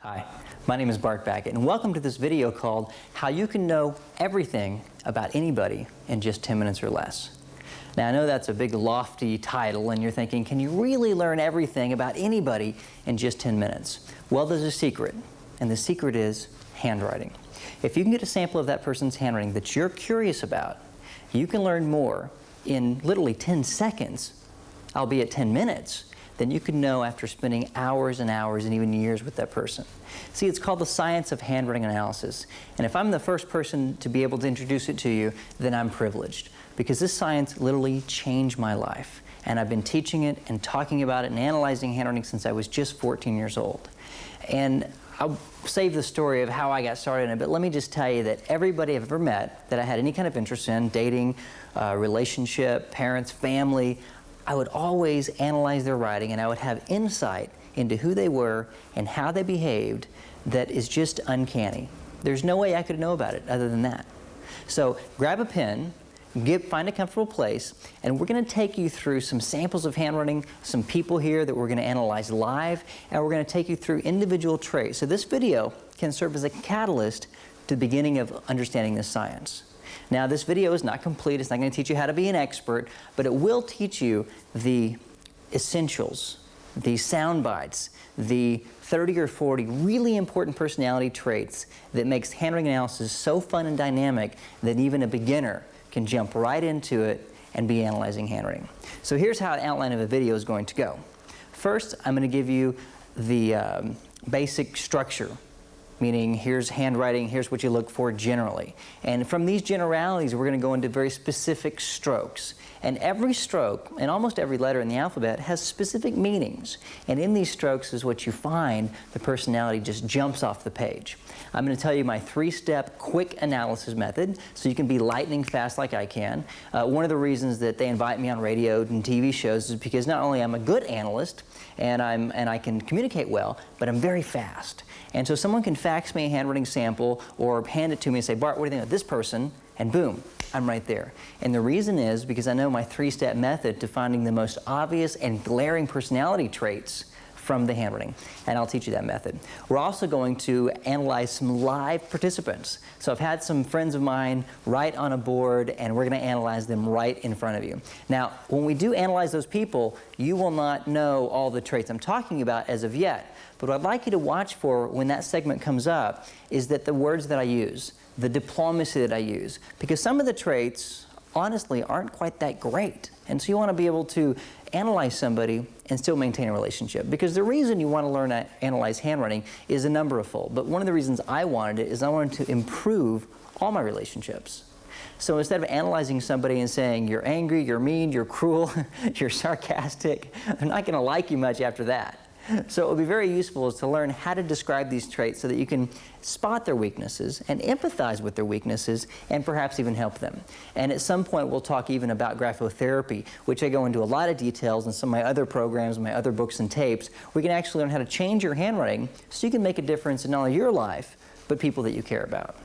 Hi, my name is Bart Backett, and welcome to this video called How You Can Know Everything About Anybody in Just 10 Minutes or Less. Now, I know that's a big lofty title, and you're thinking, can you really learn everything about anybody in just 10 minutes? Well, there's a secret, and the secret is handwriting. If you can get a sample of that person's handwriting that you're curious about, you can learn more in literally 10 seconds, albeit 10 minutes, than you could know after spending hours and hours and even years with that person. See, it's called the science of handwriting analysis. And if I'm the first person to be able to introduce it to you, then I'm privileged, because this science literally changed my life. And I've been teaching it and talking about it and analyzing handwriting since I was just 14 years old. And I'll save the story of how I got started in it, but let me just tell you that everybody I've ever met that I had any kind of interest in, dating, relationship, parents, family, I would always analyze their writing, and I would have insight into who they were and how they behaved that is just uncanny. There's no way I could know about it other than that. So grab a pen, find a comfortable place, and we're going to take you through some samples of handwriting, some people here that we're going to analyze live, and we're going to take you through individual traits. So this video can serve as a catalyst to the beginning of understanding this science. Now, this video is not complete. It's not going to teach you how to be an expert, but it will teach you the essentials, the sound bites, the 30 or 40 really important personality traits that makes handwriting analysis so fun and dynamic that even a beginner can jump right into it and be analyzing handwriting. So here's how an outline of a video is going to go. First, I'm going to give you the basic structure, meaning here's handwriting, here's what you look for generally. And from these generalities, we're going to go into very specific strokes. And every stroke, and almost every letter in the alphabet, has specific meanings. And in these strokes is what you find the personality just jumps off the page. I'm going to tell you my three-step quick analysis method, so you can be lightning fast like I can. One of the reasons that they invite me on radio and TV shows is because not only I'm a good analyst, and I can communicate well, but I'm very fast. And so someone can fax me a handwriting sample or hand it to me and say, Bart, what do you think of this person? And boom, I'm right there. And the reason is because I know my three-step method to finding the most obvious and glaring personality traits from the handwriting, and I'll teach you that method. We're also going to analyze some live participants. So I've had some friends of mine write on a board, and we're going to analyze them right in front of you. Now, when we do analyze those people, you will not know all the traits I'm talking about as of yet. But what I'd like you to watch for when that segment comes up is that the words that I use, the diplomacy that I use, because some of the traits, honestly, aren't quite that great. And so you want to be able to analyze somebody and still maintain a relationship. Because the reason you want to learn to analyze handwriting is a number of fold. But one of the reasons I wanted it is I wanted to improve all my relationships. So instead of analyzing somebody and saying, you're angry, you're mean, you're cruel, you're sarcastic, they're not going to like you much after that. So it would be very useful is to learn how to describe these traits so that you can spot their weaknesses and empathize with their weaknesses and perhaps even help them. And at some point we'll talk even about graphotherapy, which I go into a lot of details in some of my other programs, my other books and tapes. We can actually learn how to change your handwriting so you can make a difference in not only your life, but people that you care about.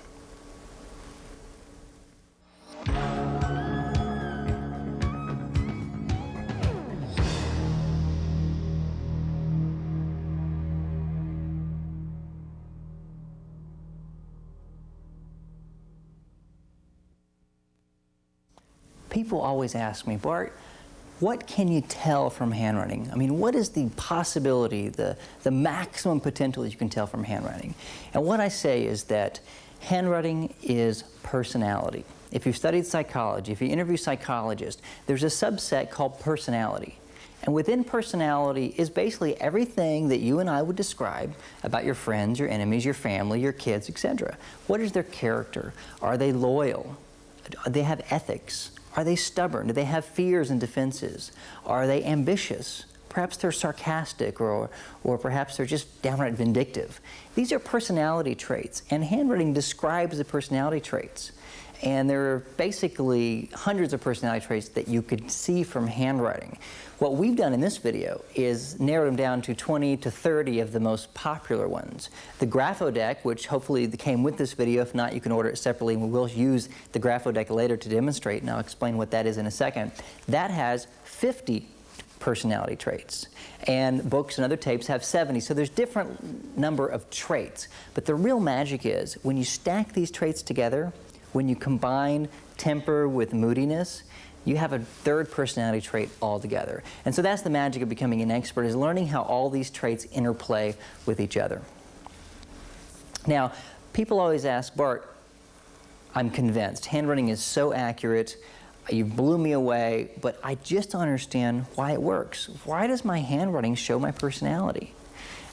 People always ask me, Bart, what can you tell from handwriting? I mean, what is the possibility, the maximum potential that you can tell from handwriting? And what I say is that handwriting is personality. If you've studied psychology, if you interview psychologists, there's a subset called personality. And within personality is basically everything that you and I would describe about your friends, your enemies, your family, your kids, etc. What is their character? Are they loyal? Do they have ethics? Are they stubborn? Do they have fears and defenses? Are they ambitious? Perhaps they're sarcastic, or perhaps they're just downright vindictive. These are personality traits, and handwriting describes the personality traits. And there are basically hundreds of personality traits that you could see from handwriting. What we've done in this video is narrowed them down to 20 to 30 of the most popular ones. The Grapho deck, which hopefully came with this video, if not you can order it separately, and we will use the Grapho deck later to demonstrate, and I'll explain what that is in a second. That has 50 personality traits. And books and other tapes have 70, so there's different number of traits. But the real magic is when you stack these traits together, when you combine temper with moodiness, you have a third personality trait altogether. And so that's the magic of becoming an expert, is learning how all these traits interplay with each other. Now, people always ask, Bart, I'm convinced. Handwriting is so accurate. You blew me away, but I just don't understand why it works. Why does my handwriting show my personality?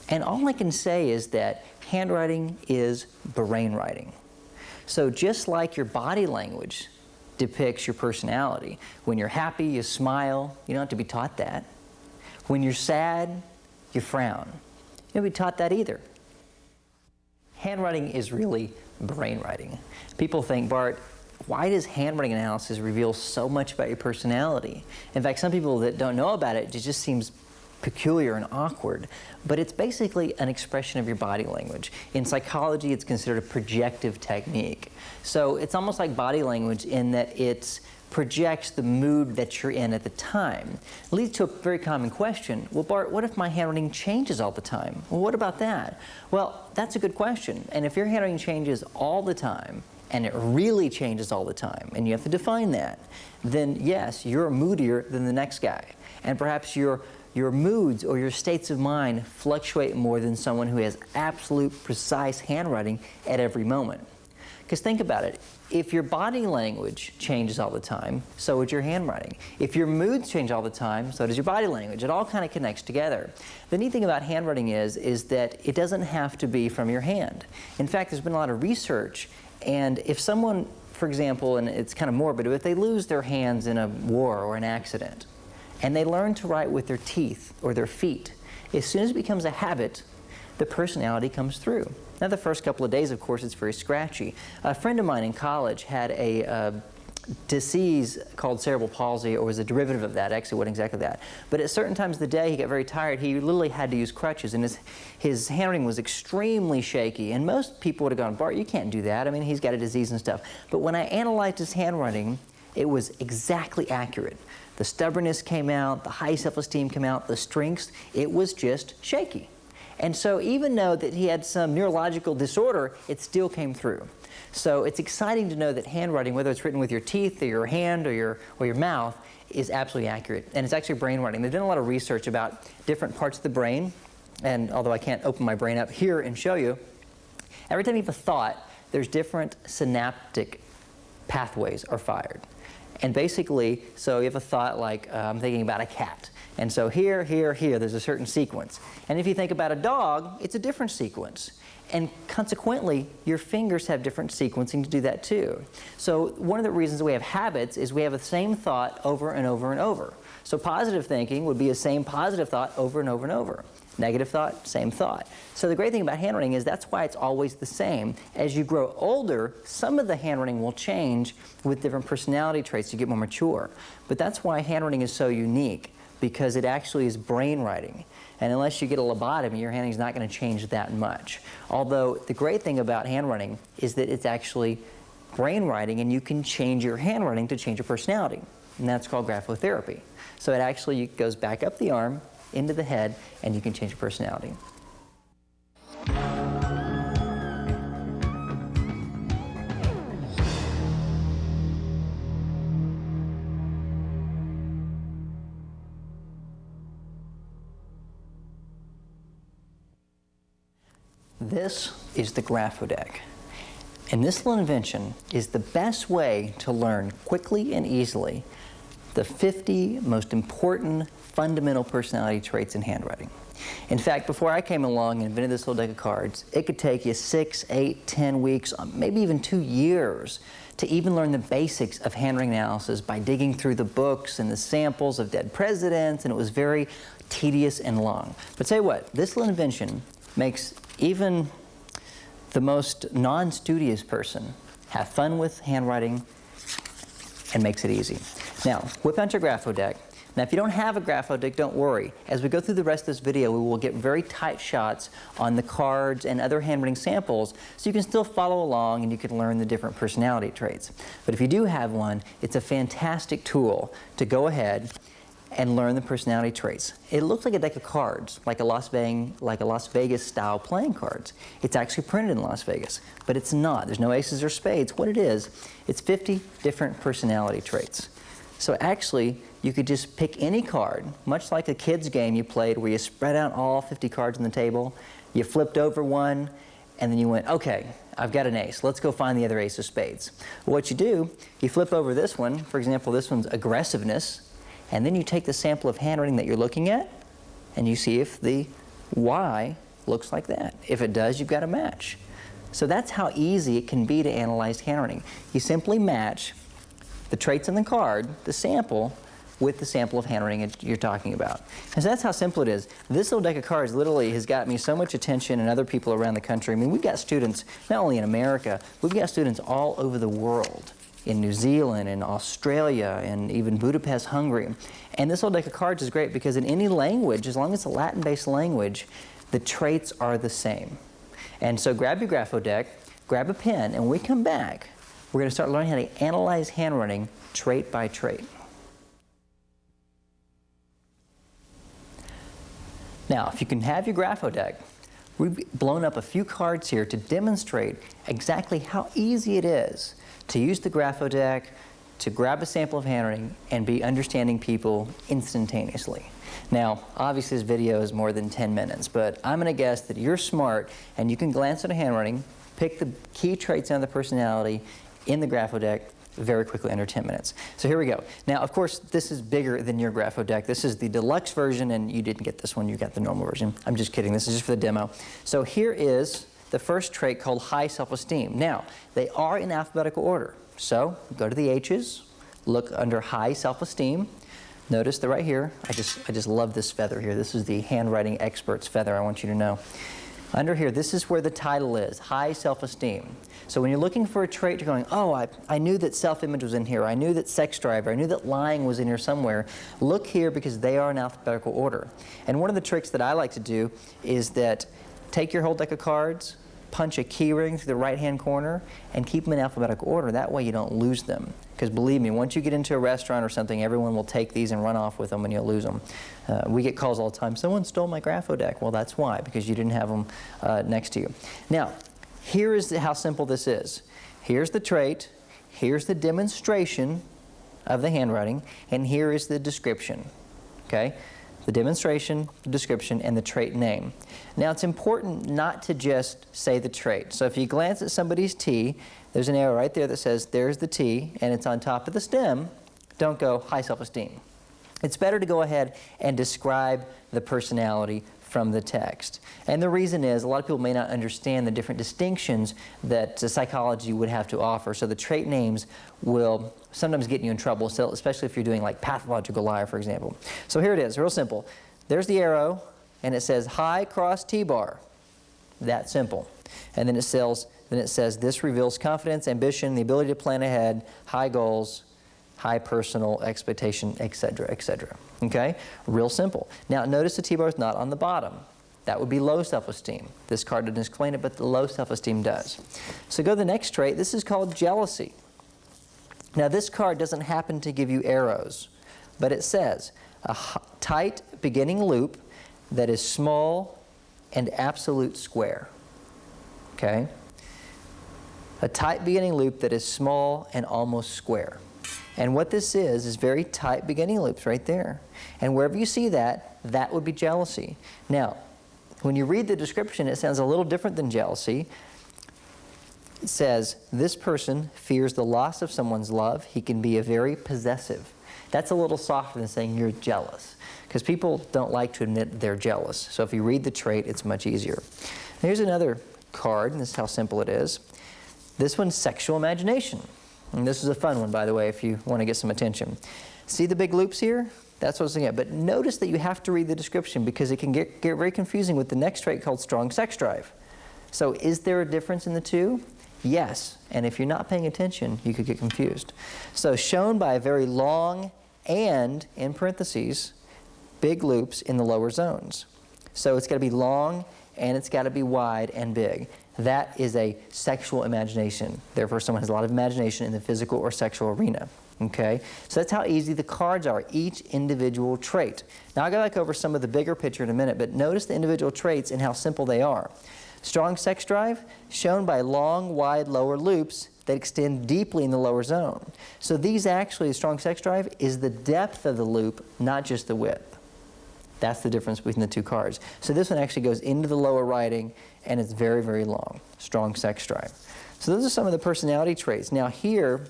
And all I can say is that handwriting is brain writing. So just like your body language depicts your personality, when you're happy, you smile. You don't have to be taught that. When you're sad, you frown. You don't be taught that either. Handwriting is really brain writing. People think, Bart, why does handwriting analysis reveal so much about your personality? In fact, some people that don't know about it, it just seems peculiar and awkward. But it's basically an expression of your body language. In psychology, it's considered a projective technique. So it's almost like body language in that it projects the mood that you're in at the time. It leads to a very common question. Well, Bart, what if my handwriting changes all the time? Well, what about that? Well, that's a good question. And if your handwriting changes all the time, and it really changes all the time, and you have to define that, then yes, you're moodier than the next guy. And perhaps your moods or your states of mind fluctuate more than someone who has absolute precise handwriting at every moment. Because think about it, if your body language changes all the time, so would your handwriting. If your moods change all the time, so does your body language. It all kind of connects together. The neat thing about handwriting is that it doesn't have to be from your hand. In fact, there's been a lot of research, and if someone, for example, and it's kind of morbid, but if they lose their hands in a war or an accident, and they learn to write with their teeth or their feet, as soon as it becomes a habit, the personality comes through. Now, the first couple of days, of course, it's very scratchy. A friend of mine in college had a disease called cerebral palsy, or was a derivative of that. Actually, it wasn't exactly that. But at certain times of the day, he got very tired. He literally had to use crutches, and his handwriting was extremely shaky. And most people would have gone, Bart, you can't do that. I mean, he's got a disease and stuff. But when I analyzed his handwriting, it was exactly accurate. The stubbornness came out, the high self-esteem came out, the strengths, it was just shaky. And so even though that he had some neurological disorder, it still came through. So it's exciting to know that handwriting, whether it's written with your teeth or your hand or your mouth, is absolutely accurate. And it's actually brain writing. They've done a lot of research about different parts of the brain, and although I can't open my brain up here and show you, every time you have a thought, there's different synaptic pathways are fired. And basically, so you have a thought like, I'm thinking about a cat. And so here, there's a certain sequence. And if you think about a dog, it's a different sequence. And consequently, your fingers have different sequencing to do that too. So one of the reasons we have habits is we have the same thought over and over and over. So positive thinking would be the same positive thought over and over and over. Negative thought, same thought. So the great thing about handwriting is that's why it's always the same. As you grow older, some of the handwriting will change with different personality traits to get more mature. But that's why handwriting is so unique, because it actually is brain writing. And unless you get a lobotomy, your handwriting is not going to change that much. Although the great thing about handwriting is that it's actually brain writing, and you can change your handwriting to change your personality. And that's called graphotherapy. So it actually goes back up the arm, into the head, and you can change your personality. This is the graphodeck. And this little invention is the best way to learn quickly and easily the 50 most important fundamental personality traits in handwriting. In fact, before I came along and invented this little deck of cards, it could take you 6, 8, 10 weeks, maybe even 2 years to even learn the basics of handwriting analysis by digging through the books and the samples of dead presidents, and it was very tedious and long. But tell you what, this little invention makes even the most non-studious person have fun with handwriting and makes it easy. Now, whip out your graphodeck. Now, if you don't have a graphodeck, don't worry. As we go through the rest of this video, we will get very tight shots on the cards and other handwriting samples, so you can still follow along and you can learn the different personality traits. But if you do have one, it's a fantastic tool to go ahead and learn the personality traits. It looks like a deck of cards, like a Las Vegas style playing cards. It's actually printed in Las Vegas, but it's not. There's no aces or spades. What it is, it's 50 different personality traits. So actually, you could just pick any card, much like a kid's game you played where you spread out all 50 cards on the table, you flipped over one, and then you went, okay, I've got an ace. Let's go find the other ace of spades. Well, what you do, you flip over this one. For example, this one's aggressiveness. And then you take the sample of handwriting that you're looking at, and you see if the Y looks like that. If it does, you've got a match. So that's how easy it can be to analyze handwriting. You simply match the traits on the card, the sample, with the sample of handwriting you're talking about. And so that's how simple it is. This little deck of cards literally has got me so much attention and other people around the country. I mean, we've got students, not only in America, we've got students all over the world, in New Zealand, in Australia, and even Budapest, Hungary. And this little deck of cards is great because in any language, as long as it's a Latin-based language, the traits are the same. And so grab your grapho deck, grab a pen, and when we come back, we're going to start learning how to analyze handwriting trait by trait. Now, if you can have your grapho deck, we've blown up a few cards here to demonstrate exactly how easy it is to use the grapho deck, to grab a sample of handwriting, and be understanding people instantaneously. Now, obviously this video is more than 10 minutes, but I'm going to guess that you're smart and you can glance at a handwriting, pick the key traits on the personality in the grapho deck very quickly, under 10 minutes. So here we go. Now, of course, this is bigger than your grapho deck. This is the deluxe version, and you didn't get this one, you got the normal version. I'm just kidding, this is just for the demo. So here is the first trait called high self-esteem. Now, they are in alphabetical order. So go to the H's, look under high self-esteem. Notice that right here, I just love this feather here. This is the handwriting expert's feather, I want you to know. Under here, this is where the title is, high self-esteem. So when you're looking for a trait, you're going, oh, I knew that self-image was in here. I knew that sex drive, I knew that lying was in here somewhere. Look here because they are in alphabetical order. And one of the tricks that I like to do is that take your whole deck of cards, punch a key ring through the right-hand corner, and keep them in alphabetical order. That way you don't lose them. Because believe me, once you get into a restaurant or something, everyone will take these and run off with them and you'll lose them. We get calls all the time, someone stole my grapho deck. Well, that's why, because you didn't have them next to you. Now, here is how simple this is. Here's the trait, here's the demonstration of the handwriting, and here is the description. Okay? The demonstration, the description, and the trait name. Now, it's important not to just say the trait. So if you glance at somebody's T, there's an arrow right there that says there's the T, and it's on top of the stem. Don't go high self-esteem. It's better to go ahead and describe the personality from the text. And the reason is a lot of people may not understand the different distinctions that psychology would have to offer. So the trait names will sometimes get you in trouble, so especially if you're doing like pathological liar, for example. So here it is, real simple. There's the arrow, and it says high cross T-bar. That simple. And then it says this reveals confidence, ambition, the ability to plan ahead, high goals, high personal expectation, etc., etc. Okay? Real simple. Now notice the T-bar is not on the bottom. That would be low self-esteem. This card doesn't explain it, but the low self-esteem does. So go to the next trait. This is called jealousy. Now this card doesn't happen to give you arrows, but it says a tight beginning loop that is small and absolute square. Okay? A tight beginning loop that is small and almost square. And what this is very tight beginning loops right there. And wherever you see that, that would be jealousy. Now, when you read the description, it sounds a little different than jealousy. It says, this person fears the loss of someone's love. He can be very possessive. That's a little softer than saying you're jealous, because people don't like to admit they're jealous. So if you read the trait, it's much easier. Here's another card, and this is how simple it is. This one's sexual imagination. And this is a fun one, by the way, if you want to get some attention. See the big loops here? That's what it's looking at. But notice that you have to read the description because it can get very confusing with the next trait called strong sex drive. So is there a difference in the two? Yes. And if you're not paying attention, you could get confused. So shown by a very long and, in parentheses, big loops in the lower zones. So it's got to be long and it's got to be wide and big. That is a sexual imagination. Therefore, someone has a lot of imagination in the physical or sexual arena. Okay, so that's how easy the cards are, each individual trait. Now I'll go back over some of the bigger picture in a minute, but notice the individual traits and how simple they are. Strong sex drive, shown by long, wide lower loops that extend deeply in the lower zone. So these actually, strong sex drive is the depth of the loop, not just the width. That's the difference between the two cards. So this one actually goes into the lower writing, and it's very, very long. Strong sex drive. So those are some of the personality traits. Now here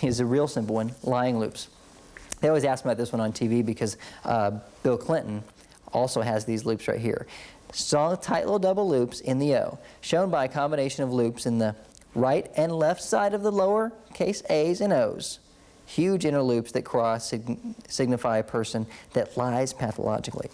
is a real simple one, lying loops. They always ask me about this one on TV because Bill Clinton also has these loops right here. Strong, tight little double loops in the O, shown by a combination of loops in the right and left side of the lower case A's and O's. Huge inner loops that cross signify a person that lies pathologically.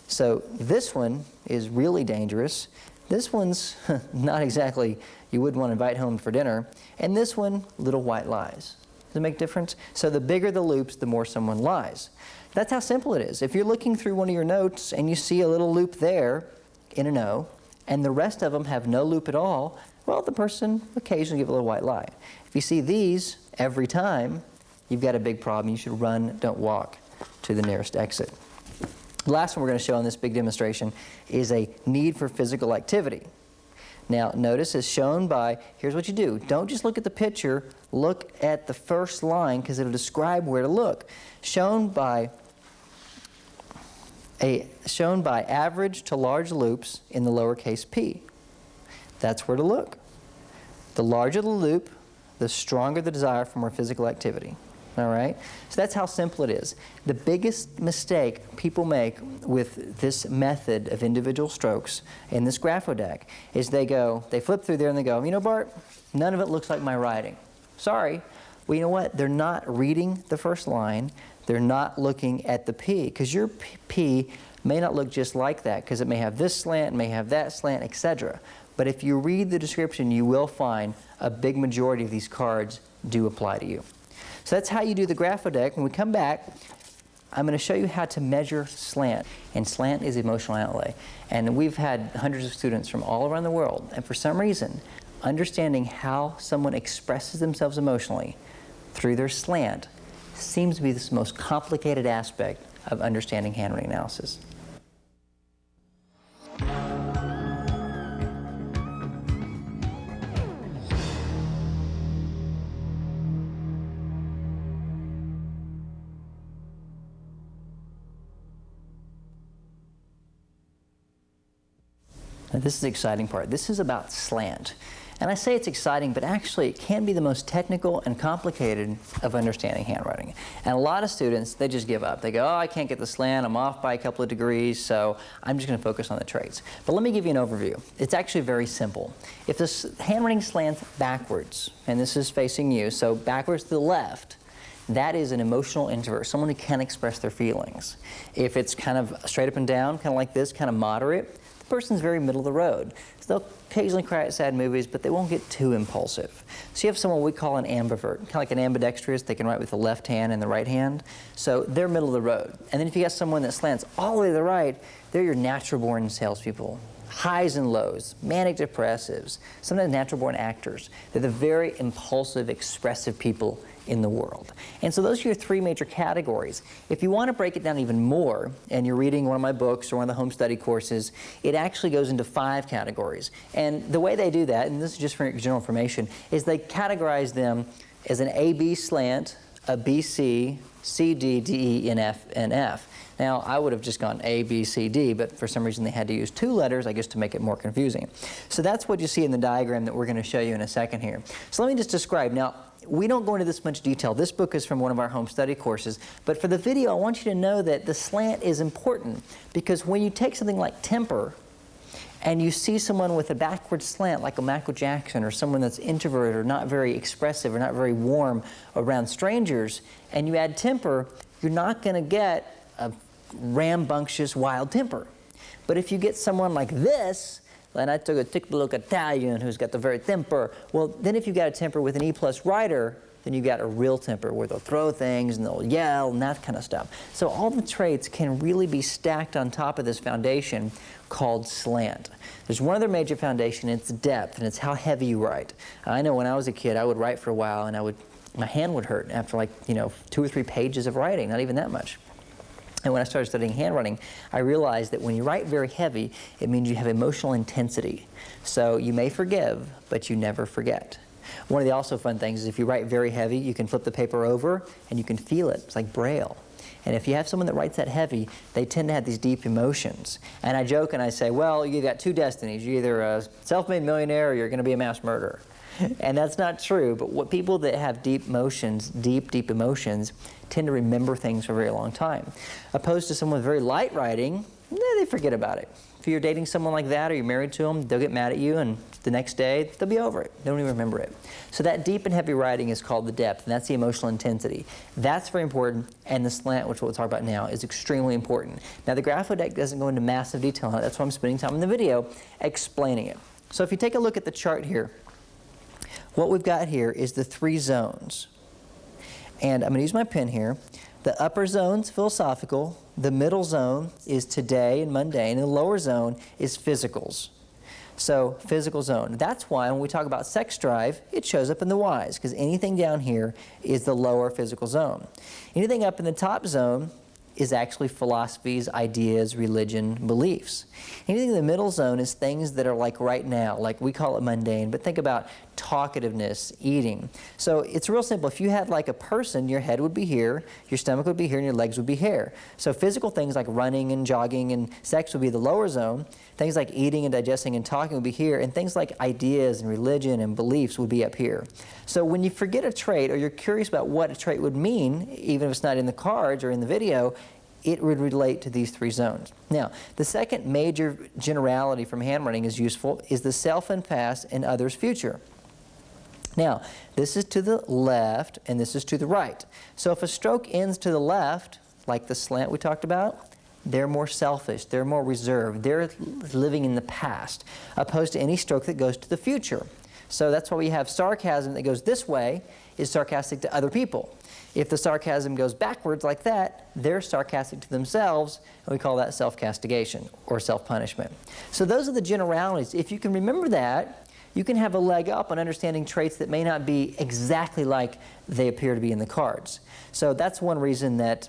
So this one is really dangerous. This one's not exactly you wouldn't want to invite home for dinner. And this one, little white lies. Does it make a difference? So the bigger the loops, the more someone lies. That's how simple it is. If you're looking through one of your notes and you see a little loop there in an O, and the rest of them have no loop at all, well, the person occasionally give a little white lie. If you see these every time, you've got a big problem. You should run, don't walk to the nearest exit. The last one we're going to show on this big demonstration is a need for physical activity. Now, notice it's shown by, here's what you do. Don't just look at the picture, look at the first line because it'll describe where to look. Shown by average to large loops in the lowercase p. That's where to look. The larger the loop, the stronger the desire for more physical activity. All right? So that's how simple it is. The biggest mistake people make with this method of individual strokes in this graphodeck is they flip through there and they go, you know, Bart, none of it looks like my writing. Sorry. Well, you know what? They're not reading the first line. They're not looking at the P, because your P may not look just like that, because it may have this slant, may have that slant, etc. But if you read the description, you will find a big majority of these cards do apply to you. So that's how you do the graphodeck. When we come back, I'm going to show you how to measure slant. And slant is emotional outlay. And we've had hundreds of students from all around the world. And for some reason, understanding how someone expresses themselves emotionally through their slant seems to be the most complicated aspect of understanding handwriting analysis. Now, this is the exciting part. This is about slant. And I say it's exciting, but actually it can be the most technical and complicated of understanding handwriting. And a lot of students, they just give up. They go, oh, I can't get the slant, I'm off by a couple of degrees, so I'm just going to focus on the traits. But let me give you an overview. It's actually very simple. If this handwriting slants backwards, and this is facing you, so backwards to the left, that is an emotional introvert, someone who can't express their feelings. If it's kind of straight up and down, kind of like this, kind of moderate, person's very middle of the road. So they'll occasionally cry at sad movies, but they won't get too impulsive. So you have someone we call an ambivert, kind of like an ambidextrous. They can write with the left hand and the right hand. So they're middle of the road. And then if you got someone that slants all the way to the right, they're your natural-born salespeople. Highs and lows, manic depressives, sometimes natural-born actors. They're the very impulsive, expressive people in the world. And so those are your three major categories. If you want to break it down even more, and you're reading one of my books or one of the home study courses, it actually goes into 5 categories. And the way they do that, and this is just for general information, is they categorize them as an AB slant, a BC, CD, DE, and F, and F. Now, I would have just gone A, B, C, D, but for some reason they had to use 2 letters, I guess, to make it more confusing. So that's what you see in the diagram that we're going to show you in a second here. So let me just describe. Now, we don't go into this much detail. This book is from one of our home study courses. But for the video, I want you to know that the slant is important, because when you take something like temper and you see someone with a backward slant like a Michael Jackson, or someone that's introverted or not very expressive or not very warm around strangers, and you add temper, you're not going to get a rambunctious, wild temper. But if you get someone like this, and I took a typical Italian who's got the very temper, well, then if you got a temper with an E+ writer, then you got a real temper where they'll throw things and they'll yell and that kind of stuff. So all the traits can really be stacked on top of this foundation called slant. There's one other major foundation, it's depth, and it's how heavy you write. I know when I was a kid, I would write for a while and I would my hand would hurt after like, 2 or 3 pages of writing, not even that much. And when I started studying handwriting, I realized that when you write very heavy, it means you have emotional intensity. So you may forgive, but you never forget. One of the also fun things is if you write very heavy, you can flip the paper over and you can feel it. It's like Braille. And if you have someone that writes that heavy, they tend to have these deep emotions. And I joke and I say, well, you got 2 destinies. You're either a self-made millionaire or you're going to be a mass murderer. And that's not true, but what people that have deep emotions, deep emotions, tend to remember things for a very long time. Opposed to someone with very light writing, they forget about it. If you're dating someone like that or you're married to them, they'll get mad at you and the next day they'll be over it. They don't even remember it. So that deep and heavy writing is called the depth, and that's the emotional intensity. That's very important, and the slant, which we'll talk about now, is extremely important. Now the graphodeck doesn't go into massive detail on it. That's why I'm spending time in the video explaining it. So if you take a look at the chart here, what we've got here is the 3 zones. And I'm going to use my pen here. The upper zone's philosophical, the middle zone is today and mundane, and the lower zone is physicals. So physical zone. That's why when we talk about sex drive, it shows up in the Y's, because anything down here is the lower physical zone. Anything up in the top zone is actually philosophies, ideas, religion, beliefs. Anything in the middle zone is things that are like right now, like we call it mundane, but think about talkativeness, eating. So it's real simple. If you had like a person, your head would be here, your stomach would be here, and your legs would be here. So physical things like running and jogging and sex would be the lower zone. Things like eating and digesting and talking would be here, and things like ideas and religion and beliefs would be up here. So when you forget a trait or you're curious about what a trait would mean, even if it's not in the cards or in the video, it would relate to these 3 zones. Now, the second major generality from handwriting is useful is the self and past and others' future. Now, this is to the left and this is to the right. So if a stroke ends to the left, like the slant we talked about, they're more selfish, they're more reserved, they're living in the past, opposed to any stroke that goes to the future. So that's why we have sarcasm that goes this way is sarcastic to other people. If the sarcasm goes backwards like that, they're sarcastic to themselves, and we call that self-castigation or self-punishment. So those are the generalities. If you can remember that, you can have a leg up on understanding traits that may not be exactly like they appear to be in the cards. So that's one reason that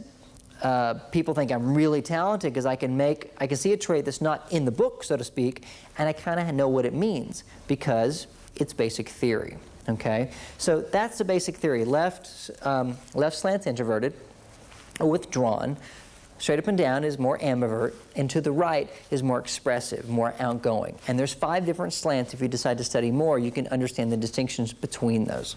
people think I'm really talented, because I can see a trait that's not in the book, so to speak, and I kind of know what it means because it's basic theory. Okay, so that's the basic theory. Left slant's introverted, or withdrawn. Straight up and down is more ambivert, and to the right is more expressive, more outgoing. And there's 5 different slants. If you decide to study more, you can understand the distinctions between those.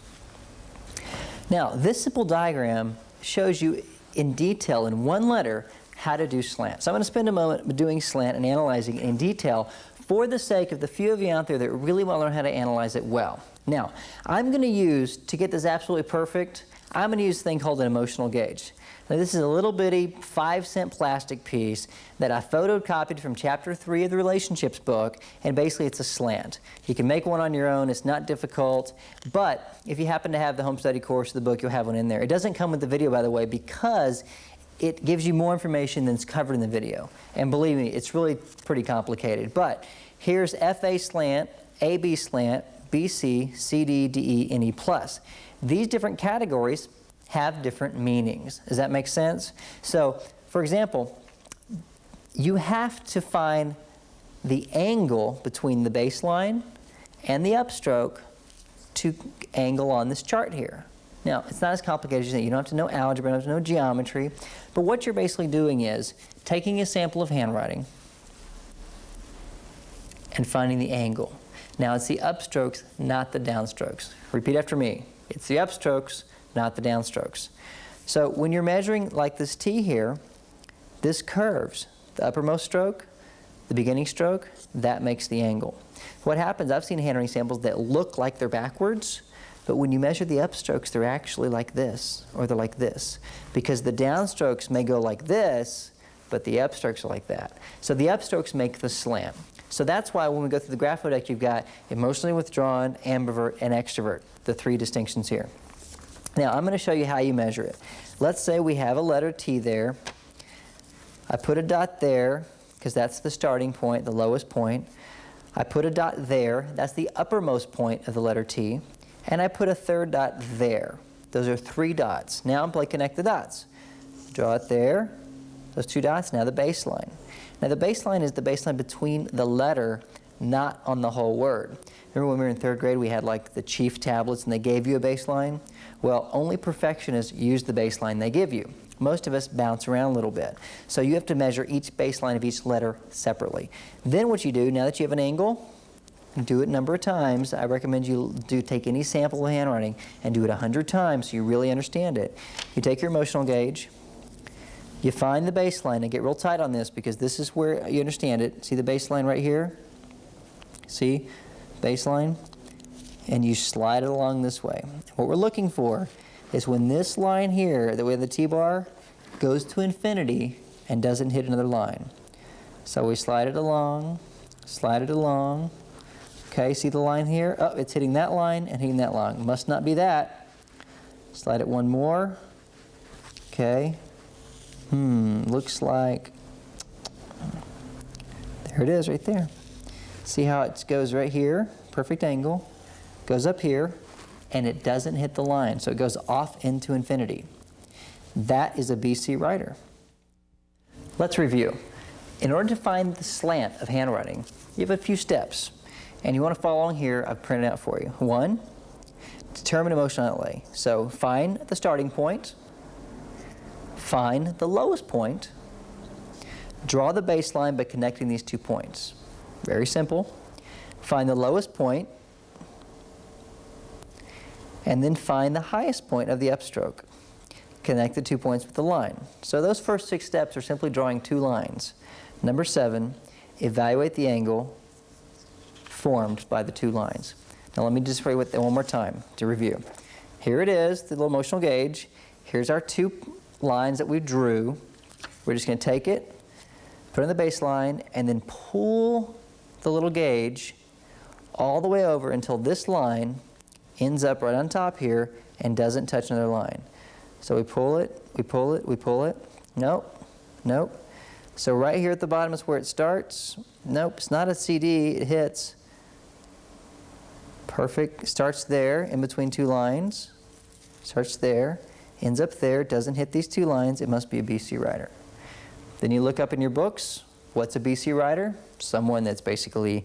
Now, this simple diagram shows you in detail, in 1 letter, how to do slant. So I'm going to spend a moment doing slant and analyzing it in detail for the sake of the few of you out there that really want to learn how to analyze it well. Now, I'm going to use, to get this absolutely perfect, I'm going to use a thing called an emotional gauge. Now, this is a little bitty 5-cent plastic piece that I photocopied from Chapter 3 of the Relationships book, and basically it's a slant. You can make one on your own, it's not difficult, but if you happen to have the home study course of the book, you'll have one in there. It doesn't come with the video, by the way, because it gives you more information than's covered in the video. And believe me, it's really pretty complicated. But here's FA slant, AB slant, BC, CD, DE, and E+. These different categories have different meanings. Does that make sense? So, for example, you have to find the angle between the baseline and the upstroke to angle on this chart here. Now, it's not as complicated as you think. You don't have to know algebra, you don't have to know geometry. But what you're basically doing is taking a sample of handwriting and finding the angle. Now, it's the upstrokes, not the downstrokes. Repeat after me. It's the upstrokes, not the downstrokes. So when you're measuring like this T here, this curves. The uppermost stroke, the beginning stroke, that makes the angle. What happens, I've seen handwriting samples that look like they're backwards, but when you measure the upstrokes, they're actually like this, or they're like this. Because the downstrokes may go like this, but the upstrokes are like that. So the upstrokes make the slant. So that's why when we go through the graphodeck, you've got emotionally withdrawn, ambivert, and extrovert, the 3 distinctions here. Now, I'm going to show you how you measure it. Let's say we have a letter T there. I put a dot there, because that's the starting point, the lowest point. I put a dot there. That's the uppermost point of the letter T. And I put a 3rd dot there. those are 3 dots. Now play connect the dots. Draw it there, those 2 dots, now the baseline. Now the baseline is the baseline between the letter, not on the whole word. Remember when we were in 3rd grade, we had like the chief tablets and they gave you a baseline? Well, only perfectionists use the baseline they give you. Most of us bounce around a little bit. So you have to measure each baseline of each letter separately. Then what you do, now that you have an angle, do it a number of times. I recommend you take any sample of handwriting and do it 100 times so you really understand it. You take your emotional gauge, you find the baseline, and get real tight on this because this is where you understand it. See the baseline right here? See? Baseline? And you slide it along this way. What we're looking for is when this line here, the way the T-bar, goes to infinity and doesn't hit another line. So we slide it along, slide it along. Okay, see the line here? Oh, it's hitting that line and hitting that line. Must not be that. Slide it one more. Okay. Looks like, there it is right there. See how it goes right here? Perfect angle. Goes up here, and it doesn't hit the line, so it goes off into infinity. That is a BC writer. Let's review. In order to find the slant of handwriting, you have a few steps, and you want to follow along here. I've printed out for you. 1, determine emotional outlay. So find the starting point, find the lowest point, draw the baseline by connecting these 2 points. Very simple. Find the lowest point, and then find the highest point of the upstroke. Connect the 2 points with the line. So those first 6 steps are simply drawing 2 lines. Number 7, evaluate the angle formed by the 2 lines. Now let me just read it one more time to review. Here it is, the little emotional gauge. Here's our 2 lines that we drew. We're just going to take it, put it on the baseline, and then pull the little gauge all the way over until this line ends up right on top here and doesn't touch another line. So we pull it, we pull it, we pull it. Nope, nope. So right here at the bottom is where it starts. Nope, it's not a CD, it hits. Perfect, starts there in between 2 lines. Starts there, ends up there, doesn't hit these 2 lines, it must be a BC writer. Then you look up in your books, what's a BC writer? Someone that's basically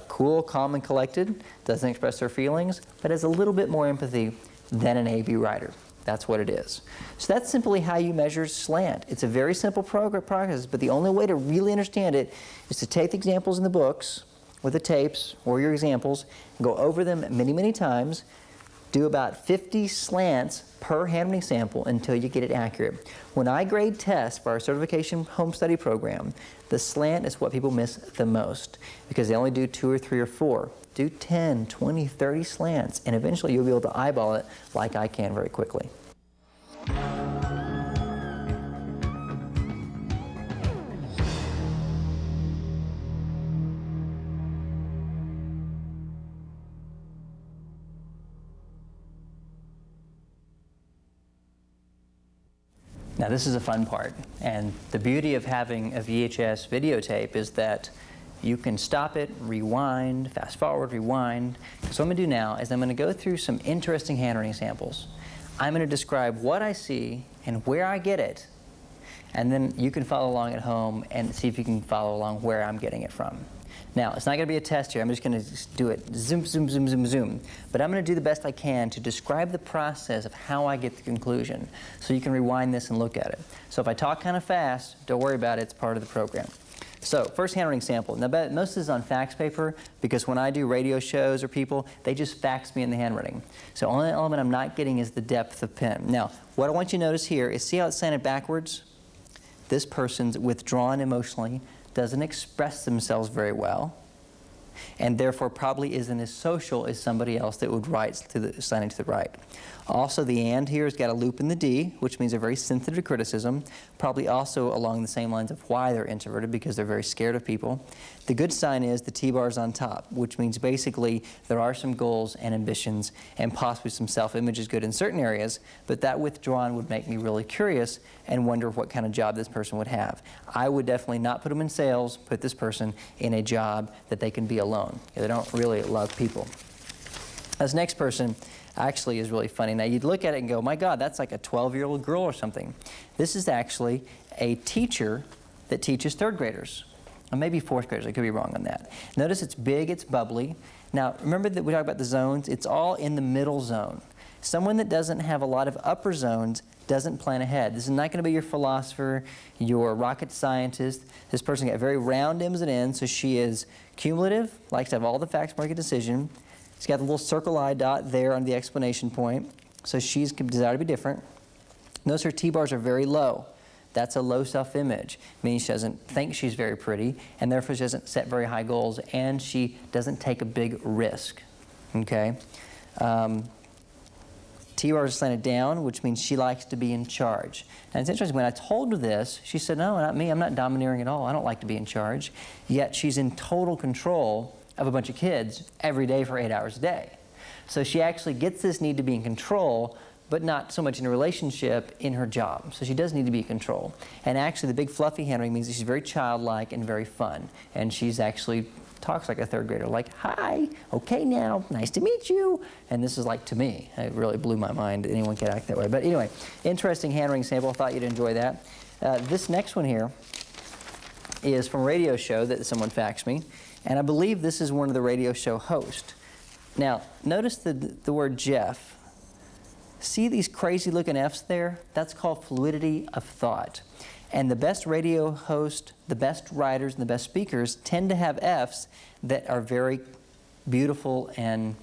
cool, calm, and collected, doesn't express their feelings, but has a little bit more empathy than an AB writer. That's what it is. So that's simply how you measure slant. It's a very simple process, but the only way to really understand it is to take the examples in the books with the tapes or your examples and go over them many, many times. Do about 50 slants per handwriting sample until you get it accurate. When I grade tests for our certification home study program, the slant is what people miss the most because they only do 2 or 3 or 4. Do 10, 20, 30 slants, and eventually you'll be able to eyeball it like I can very quickly. Now this is a fun part, and the beauty of having a VHS videotape is that you can stop it, rewind, fast forward, rewind. So what I'm going to do now is I'm going to go through some interesting handwriting samples. I'm going to describe what I see and where I get it, and then you can follow along at home and see if you can follow along where I'm getting it from. Now, it's not going to be a test here. I'm just going to do it zoom, zoom, zoom, zoom, zoom. But I'm going to do the best I can to describe the process of how I get the conclusion so you can rewind this and look at it. So if I talk kind of fast, don't worry about it. It's part of the program. So first handwriting sample. Now most of this is on fax paper because when I do radio shows or people, they just fax me in the handwriting. So only element I'm not getting is the depth of pen. Now, what I want you to notice here is see how it's slanted backwards? This person's withdrawn emotionally, doesn't express themselves very well, and therefore probably isn't as social as somebody else that would write slanting to the right. Also, the and here has got a loop in the D, which means they're very sensitive to criticism, probably also along the same lines of why they're introverted, because they're very scared of people. The good sign is the T-bar is on top, which means basically there are some goals and ambitions and possibly some self-image is good in certain areas, but that withdrawn would make me really curious and wonder what kind of job this person would have. I would definitely not put them in sales, put this person in a job that they can be alone. They don't really love people. This next person, actually is really funny. Now, you'd look at it and go, my God, that's like a 12-year-old girl or something. This is actually a teacher that teaches third graders, or maybe fourth graders. I could be wrong on that. Notice it's big, it's bubbly. Now, remember that we talked about the zones? It's all in the middle zone. Someone that doesn't have a lot of upper zones doesn't plan ahead. This is not going to be your philosopher, your rocket scientist. This person got very round M's and N's, so she is cumulative, likes to have all the facts, make a decision. She's got the little circle I dot there on the explanation point, so she's desired to be different. Notice her T-bars are very low. That's a low self-image, meaning she doesn't think she's very pretty, and therefore she doesn't set very high goals, and she doesn't take a big risk, okay? T-bars are slanted down, which means she likes to be in charge. And it's interesting, when I told her this, she said, no, not me, I'm not domineering at all, I don't like to be in charge. Yet she's in total control of a bunch of kids every day for 8 hours a day. So she actually gets this need to be in control, but not so much in a relationship, in her job. So she does need to be in control. And actually the big fluffy handwriting means that she's very childlike and very fun. And she's actually talks like a third grader, like, hi, okay now, nice to meet you. And this is like to me. It really blew my mind. Anyone could act that way. But anyway, interesting handwriting sample. I thought you'd enjoy that. This next one here is from a radio show that someone faxed me. And I believe this is one of the radio show hosts. Now, notice the word Jeff. See these crazy looking F's there? That's called fluidity of thought. And the best radio hosts, the best writers, and the best speakers tend to have F's that are very beautiful and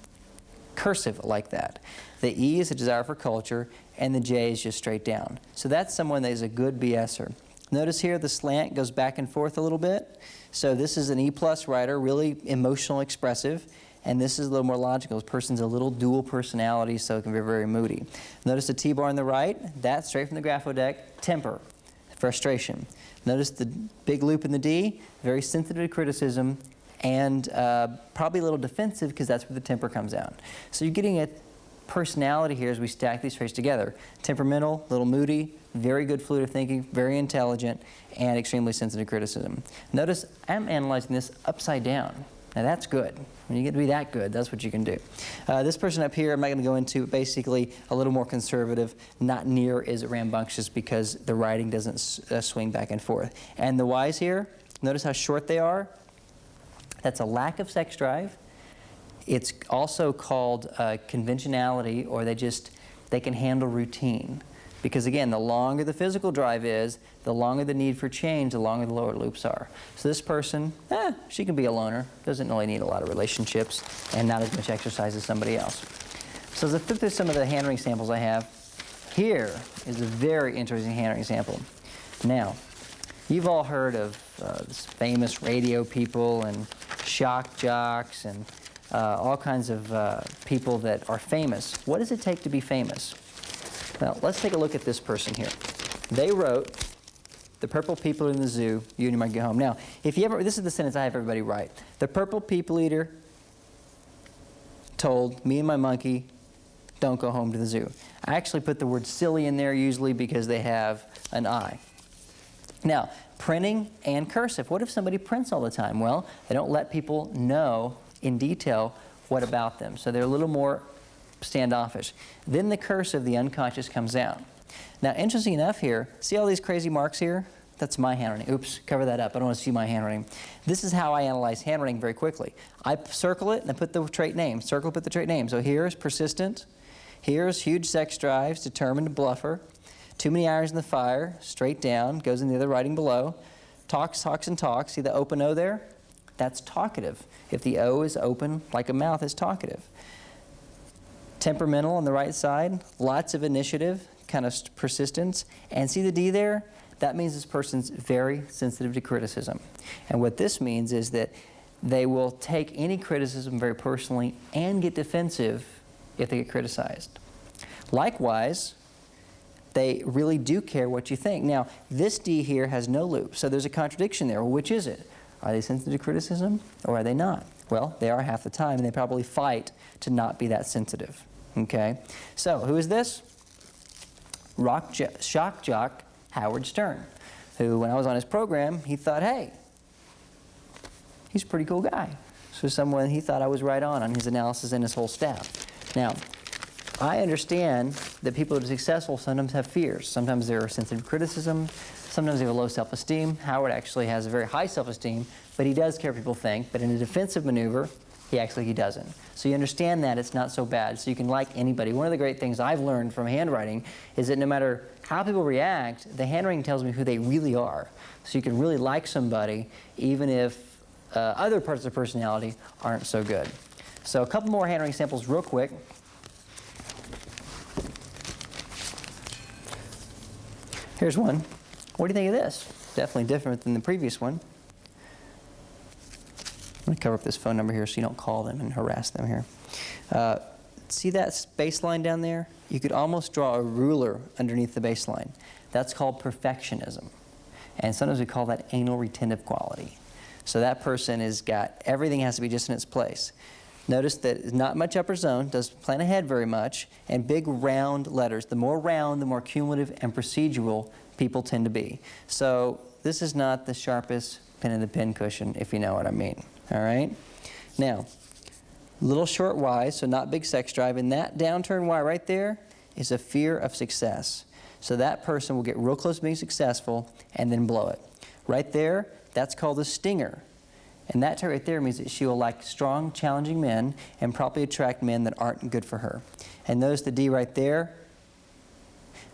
cursive like that. The E is a desire for culture, and the J is just straight down. So that's someone that is a good BSer. Notice here the slant goes back and forth a little bit. So this is an E+ writer, really emotional, expressive. And this is a little more logical. This person's a little dual personality, so it can be very moody. Notice the T-bar on the right. That's straight from the grapho deck. Temper, frustration. Notice the big loop in the D, very sensitive to criticism, and probably a little defensive because that's where the temper comes out. So you're getting a personality here as we stack these traits together. Temperamental, a little moody, very good fluid of thinking, very intelligent, and extremely sensitive to criticism. Notice I'm analyzing this upside down. Now that's good. When you get to be that good, that's what you can do. This person up here, I'm not going to go into, basically a little more conservative, not near as rambunctious because the writing doesn't swing back and forth. And the Y's here, notice how short they are. That's a lack of sex drive. It's also called conventionality, or they can handle routine. Because again, the longer the physical drive is, the longer the need for change, the longer the lower loops are. So this person, she can be a loner, doesn't really need a lot of relationships, and not as much exercise as somebody else. So as I flip through some of the handwriting samples I have, here is a very interesting handwriting sample. Now, you've all heard of this famous radio people and shock jocks and all kinds of people that are famous. What does it take to be famous? Now, let's take a look at this person here. They wrote, "The purple people in the zoo, you and your monkey go home." Now, if you ever, this is the sentence I have everybody write. The purple people eater told me and my monkey, don't go home to the zoo. I actually put the word silly in there usually because they have an I. Now, printing and cursive. What if somebody prints all the time? Well, they don't let people know in detail what about them. So they're a little more standoffish. Then the cursive, the unconscious, comes out. Now, interesting enough here, see all these crazy marks here? That's my handwriting. Oops, cover that up. I don't want to see my handwriting. This is how I analyze handwriting very quickly. I circle it and I put the trait name. Circle, put the trait name. So here's persistent. Here's huge sex drives, determined, bluffer. Too many irons in the fire, straight down, goes in the other writing below. Talks, talks, and talks. See the open O there? That's talkative. If the O is open like a mouth, it's talkative. Temperamental on the right side, lots of initiative, kind of persistence. And see the D there? That means this person's very sensitive to criticism. And what this means is that they will take any criticism very personally and get defensive if they get criticized. Likewise, they really do care what you think. Now, this D here has no loop, so there's a contradiction there. Well, which is it? Are they sensitive to criticism or are they not? Well, they are half the time, and they probably fight to not be that sensitive. Okay? So, who is this? Shock jock Howard Stern, who, when I was on his program, he thought, hey, he's a pretty cool guy. So someone, he thought I was right on his analysis and his whole staff. Now, I understand that people that are successful sometimes have fears. Sometimes they're sensitive to criticism. Sometimes they have a low self-esteem. Howard actually has a very high self-esteem, but he does care what people think. But in a defensive maneuver, he doesn't. So you understand that it's not so bad. So you can like anybody. One of the great things I've learned from handwriting is that no matter how people react, the handwriting tells me who they really are. So you can really like somebody even if other parts of their personality aren't so good. So a couple more handwriting samples real quick. Here's one. What do you think of this? Definitely different than the previous one. I'm going to cover up this phone number here so you don't call them and harass them here. See that baseline down there? You could almost draw a ruler underneath the baseline. That's called perfectionism. And sometimes we call that anal retentive quality. So that person has got, everything has to be just in its place. Notice that not much upper zone, doesn't plan ahead very much, and big round letters. The more round, the more cumulative and procedural people tend to be. So this is not the sharpest pen in the pin cushion, if you know what I mean. All right? Now, little short Y, so not big sex drive, and that downturn Y right there is a fear of success. So that person will get real close to being successful and then blow it. Right there, that's called a stinger. And that right there means that she will like strong, challenging men and probably attract men that aren't good for her. And notice the D right there.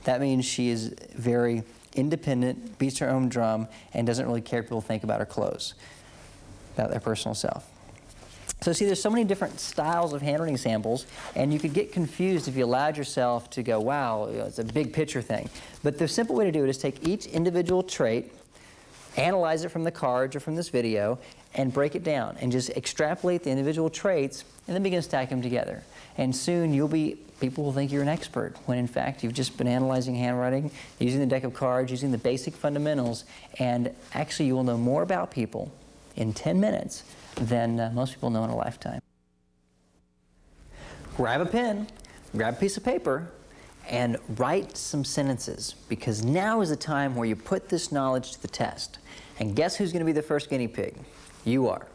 That means she is very independent, beats her own drum, and doesn't really care what people think about her clothes, about their personal self. So see, there's so many different styles of handwriting samples, and you could get confused if you allowed yourself to go, wow, it's a big picture thing. But the simple way to do it is take each individual trait, analyze it from the cards or from this video, and break it down and just extrapolate the individual traits and then begin to stack them together. And soon people will think you're an expert when in fact you've just been analyzing handwriting, using the deck of cards, using the basic fundamentals, and actually you will know more about people in 10 minutes than most people know in a lifetime. Grab a pen, grab a piece of paper, and write some sentences, because now is the time where you put this knowledge to the test. And guess who's going to be the first guinea pig? You are.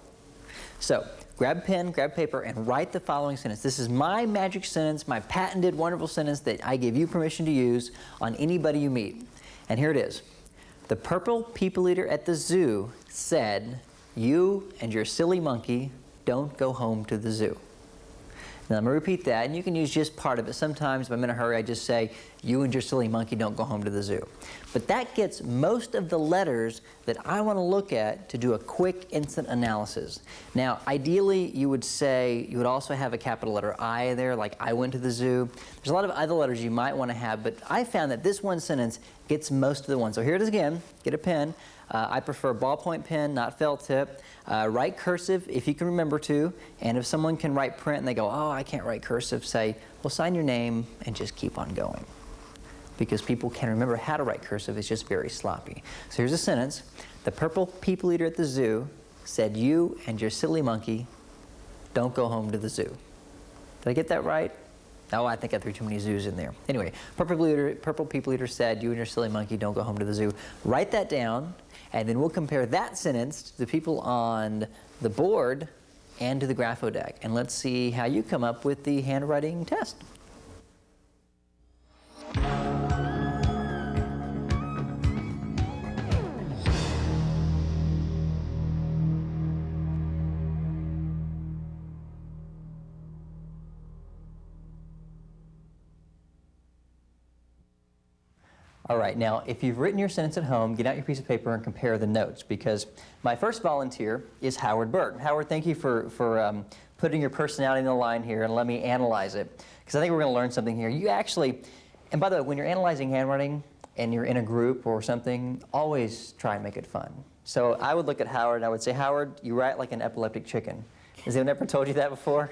So grab a pen, grab paper, and write the following sentence. This is my magic sentence, my patented wonderful sentence that I give you permission to use on anybody you meet. And here it is. The purple people eater at the zoo said, "You and your silly monkey don't go home to the zoo." Now I'm going to repeat that, and you can use just part of it. Sometimes if I'm in a hurry, I just say, "You and your silly monkey don't go home to the zoo." But that gets most of the letters that I want to look at to do a quick instant analysis. Now, ideally, you would also have a capital letter I there, like I went to the zoo. There's a lot of other letters you might want to have, but I found that this one sentence gets most of the ones. So here it is again. Get a pen. I prefer ballpoint pen, not felt tip. Write cursive if you can remember to, and if someone can write print and they go, "Oh, I can't write cursive," say, "Well, sign your name and just keep on going." Because people can remember how to write cursive, it's just very sloppy. So here's a sentence. The purple people eater at the zoo said, "You and your silly monkey don't go home to the zoo." Did I get that right? Oh, I think I threw too many zoos in there. Anyway, purple people eater said, "You and your silly monkey don't go home to the zoo." Write that down, and then we'll compare that sentence to the people on the board and to the grapho deck. And let's see how you come up with the handwriting test. All right, now if you've written your sentence at home, get out your piece of paper and compare the notes, because my first volunteer is Howard Berg. Howard, thank you for putting your personality in the line here and let me analyze it, because I think we're going to learn something here. You actually, and by the way, when you're analyzing handwriting and you're in a group or something, always try and make it fun. So I would look at Howard and I would say, "Howard, you write like an epileptic chicken." Has anyone ever told you that before?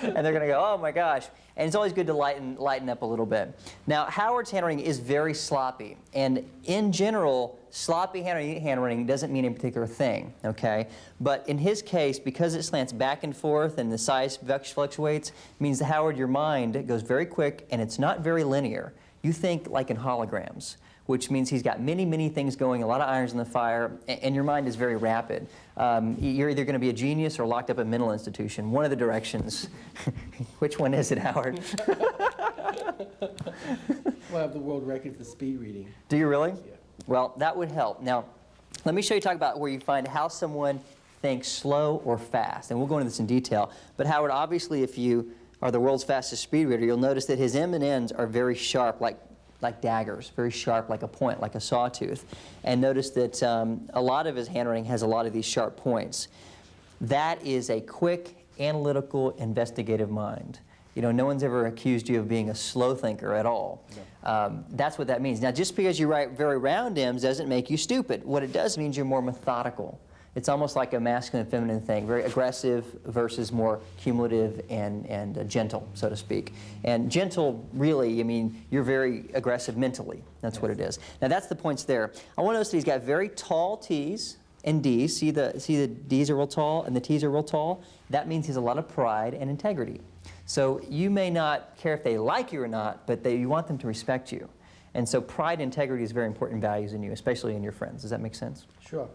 And they're going to go, "Oh my gosh." And it's always good to lighten up a little bit. Now, Howard's handwriting is very sloppy. And in general, sloppy handwriting doesn't mean a particular thing, okay? But in his case, because it slants back and forth and the size fluctuates, means that Howard, your mind goes very quick and it's not very linear. You think like in holograms. which means he's got many, many things going, a lot of irons in the fire, and your mind is very rapid. You're either going to be a genius or locked up in a mental institution, one of the directions. Which one is it, Howard? Well, I have the world record for speed reading. Do you really? Yeah. Well, that would help. Now, let me talk about where you find how someone thinks slow or fast, and we'll go into this in detail. But Howard, obviously, if you are the world's fastest speed reader, you'll notice that his M and N's are very sharp, like daggers, very sharp, like a point, like a sawtooth. And notice that a lot of his handwriting has a lot of these sharp points. That is a quick, analytical, investigative mind. You know, no one's ever accused you of being a slow thinker at all. No. That's what that means. Now, just because you write very round M's doesn't make you stupid. What it does means you're more methodical. It's almost like a masculine and feminine thing, very aggressive versus more cumulative and gentle, so to speak. And gentle, really, I mean, you're very aggressive mentally. That's what it is. Now, that's the points there. I want to notice that he's got very tall T's and D's. See the D's are real tall and the T's are real tall? That means he has a lot of pride and integrity. So you may not care if they like you or not, but you want them to respect you. And so pride and integrity is very important values in you, especially in your friends. Does that make sense? Sure.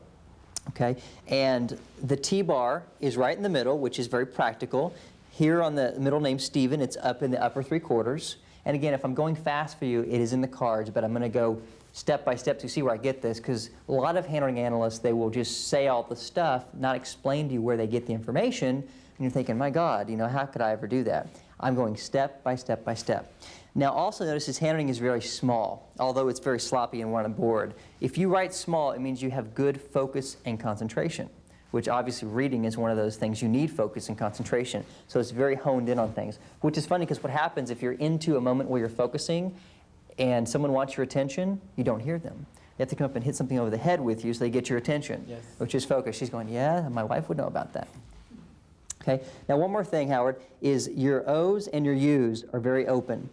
Okay, and the T-bar is right in the middle, which is very practical. Here on the middle name Stephen, it's up in the upper 3/4. And again, if I'm going fast for you, it is in the cards, but I'm going to go step by step to see where I get this, because a lot of handwriting analysts, they will just say all the stuff, not explain to you where they get the information, and you're thinking, my God, you know, how could I ever do that? I'm going step by step by step. Now, also notice his handwriting is very small, although it's very sloppy and on a board. If you write small, it means you have good focus and concentration, which obviously reading is one of those things. You need focus and concentration, so it's very honed in on things, which is funny because what happens if you're into a moment where you're focusing and someone wants your attention, you don't hear them. They have to come up and hit something over the head with you so they get your attention, yes. Which is focus. She's going, yeah, my wife would know about that. Okay. Now, one more thing, Howard, is your O's and your U's are very open.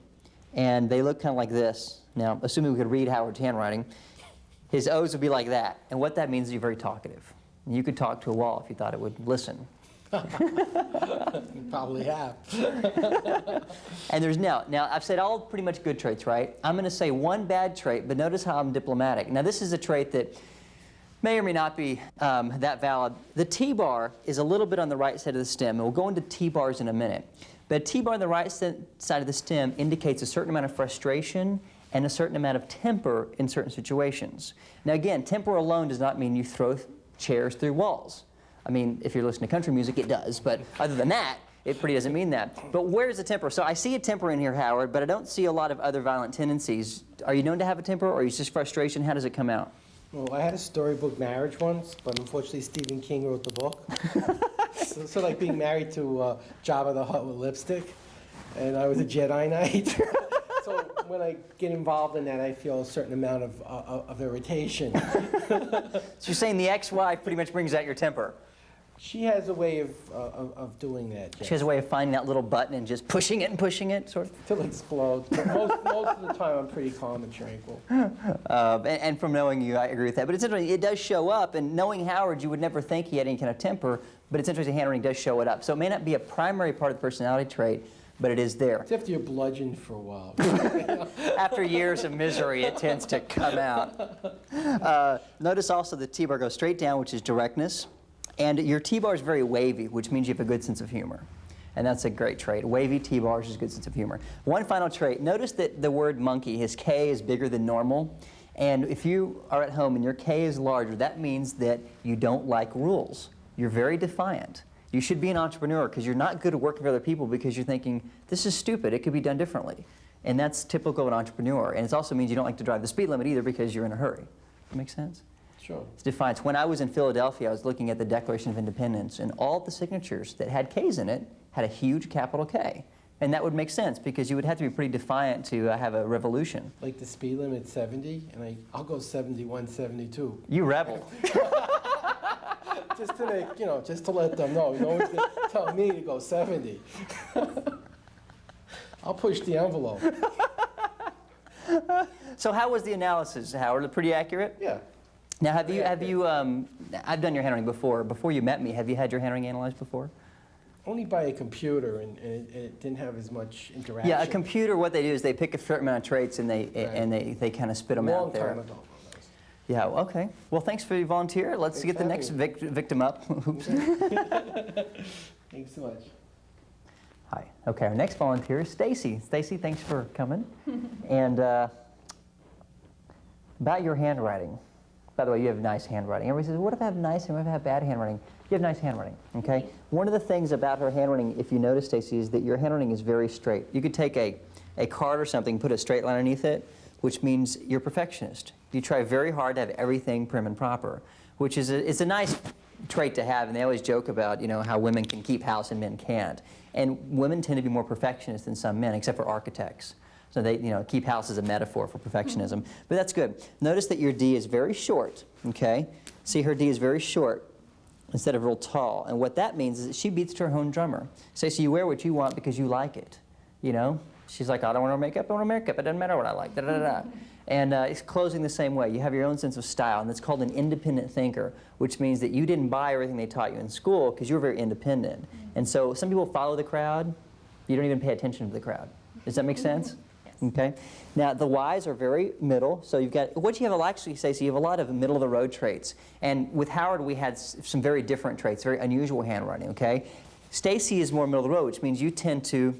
And they look kind of like this. Now, assuming we could read Howard's handwriting, his O's would be like that. And what that means is you're very talkative. And you could talk to a wall if you thought it would listen. You probably have. And there's now I've said all pretty much good traits, right? I'm going to say one bad trait, but notice how I'm diplomatic. Now, this is a trait that may or may not be that valid. The T-bar is a little bit on the right side of the stem, and we'll go into T-bars in a minute. But a T-bar on the right side of the stem indicates a certain amount of frustration and a certain amount of temper in certain situations. Now again, temper alone does not mean you throw chairs through walls. I mean, if you're listening to country music, it does, but other than that, it pretty doesn't mean that. But where's the temper? So I see a temper in here, Howard, but I don't see a lot of other violent tendencies. Are you known to have a temper, or is it just frustration? How does it come out? Well, I had a storybook marriage once, but unfortunately Stephen King wrote the book. So like being married to Jabba the Hutt with lipstick, and I was a Jedi Knight. So when I get involved in that, I feel a certain amount of irritation. So you're saying the ex-wife pretty much brings out your temper? She has a way of doing that. Yes. She has a way of finding that little button and just pushing it, sort of? Till it explodes. But most of the time, I'm pretty calm and tranquil. And from knowing you, I agree with that. But it's interesting, it does show up, and knowing Howard, you would never think he had any kind of temper, but it's interesting, handwriting does show it up. So it may not be a primary part of the personality trait, but it is there. It's after you're bludgeoned for a while. After years of misery, it tends to come out. Notice also the T-bar goes straight down, which is directness. And your T-bar is very wavy, which means you have a good sense of humor. And that's a great trait. Wavy T-bars is a good sense of humor. One final trait. Notice that the word monkey, his K is bigger than normal. And if you are at home and your K is larger, that means that you don't like rules. You're very defiant. You should be an entrepreneur because you're not good at working for other people because you're thinking, this is stupid, it could be done differently. And that's typical of an entrepreneur. And it also means you don't like to drive the speed limit either because you're in a hurry. That makes sense? Sure. It's defiance. When I was in Philadelphia, I was looking at the Declaration of Independence, and all the signatures that had K's in it had a huge capital K. And that would make sense because you would have to be pretty defiant to have a revolution. Like the speed limit 70, and I'll go 71, 72. You rebel. Just to make, just to let them know. No one's going to tell me to go 70. I'll push the envelope. So how was the analysis, Howard? Pretty accurate? Yeah. Now, I've done your handwriting before. Before you met me, have you had your handwriting analyzed before? only by a computer, and it didn't have as much interaction. Yeah, a computer, what they do is they pick a certain amount of traits and they kind of spit them Long out there. time ago. Yeah, okay. Well, thanks for your volunteer. Let's Thanks get the for next having victim up. Oops. Thanks so much. Hi. Okay, our next volunteer is Stacy. Stacy, thanks for coming. And about your handwriting. By the way, you have nice handwriting. Everybody says, what if I have nice and what if I have bad handwriting? You have nice handwriting, okay? One of the things about her handwriting, if you notice, Stacy, is that your handwriting is very straight. You could take a card or something, put a straight line underneath it, which means you're a perfectionist. You try very hard to have everything prim and proper, which is it's a nice trait to have, and they always joke about, you know, how women can keep house and men can't. And women tend to be more perfectionists than some men, except for architects. So they, you know, keep house as a metaphor for perfectionism. But that's good. Notice that your D is very short, okay? See, her D is very short instead of real tall. And what that means is that she beats to her own drummer. So you wear what you want because you like it, you know? She's like, I don't want to makeup, I want to makeup. It doesn't matter what I like, da da da da. And it's closing the same way. You have your own sense of style, and it's called an independent thinker, which means that you didn't buy everything they taught you in school because you were very independent. And so some people follow the crowd. You don't even pay attention to the crowd. Does that make sense? Yes. Okay. Now, the Y's are very middle. So you've got, what you have actually, Stacey, you have a lot of middle-of-the-road traits. And with Howard, we had some very different traits, very unusual handwriting, okay? Stacey is more middle-of-the-road, which means you tend to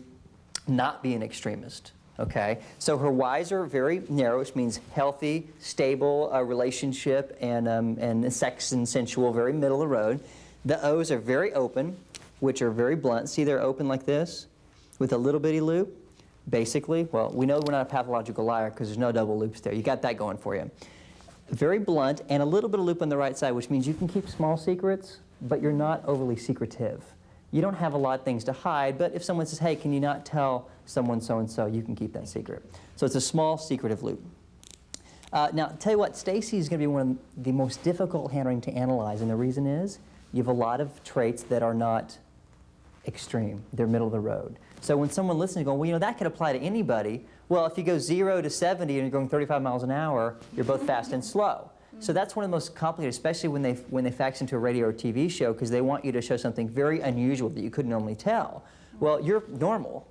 not be an extremist, okay? So her Y's are very narrow, which means healthy, stable relationship, and sex and sensual, very middle of the road. The O's are very open, which are very blunt. See, they're open like this, with a little bitty loop. Basically, well, we know we're not a pathological liar because there's no double loops there. You got that going for you. Very blunt, and a little bit of loop on the right side, which means you can keep small secrets, but you're not overly secretive. You don't have a lot of things to hide, but if someone says, hey, can you not tell someone so-and-so, you can keep that secret. So it's a small, secretive loop. Now, I'll tell you what, Stacey is going to be one of the most difficult handwriting to analyze, and the reason is you have a lot of traits that are not extreme. They're middle of the road. So when someone listens, going, well, you know, that could apply to anybody. Well, if you go 0 to 70 and you're going 35 miles an hour, you're both fast and slow. So that's one of the most complicated, especially when they fax into a radio or TV show, because they want you to show something very unusual that you couldn't normally tell. Well, you're normal.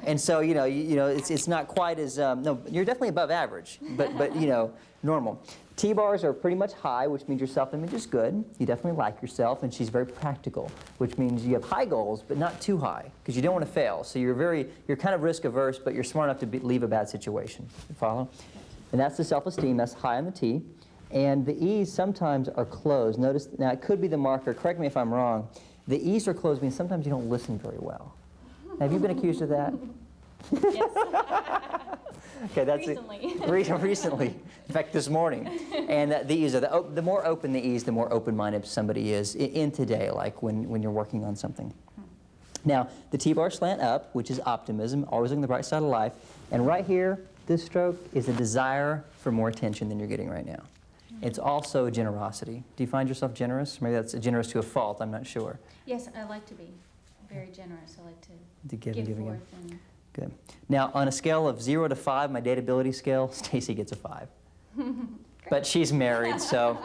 And so, you know, it's not quite as, no, you're definitely above average, but you know, normal. T-bars are pretty much high, which means your self-image is good. You definitely like yourself, and she's very practical, which means you have high goals, but not too high, because you don't want to fail. So you're kind of risk-averse, but you're smart enough to leave a bad situation. You follow? And that's the self-esteem. That's high on the T. And the E's sometimes are closed. Notice, now it could be the marker. Correct me if I'm wrong. The E's are closed means sometimes you don't listen very well. Have you been accused of that? Yes. Okay, that's Recently. Recently. In fact, this morning. And the E's are, the more open the E's, the more open-minded somebody is in today, like when you're working on something. Now, the T-bar slant up, which is optimism, always looking the bright side of life. And right here, this stroke is a desire for more attention than you're getting right now. It's also generosity. Do you find yourself generous? Maybe that's generous to a fault, I'm not sure. Yes, I like to be very generous. I like to give give and forth. And Good. Now, on a scale of 0 to 5, my dateability scale, Stacey gets a 5. But she's married, so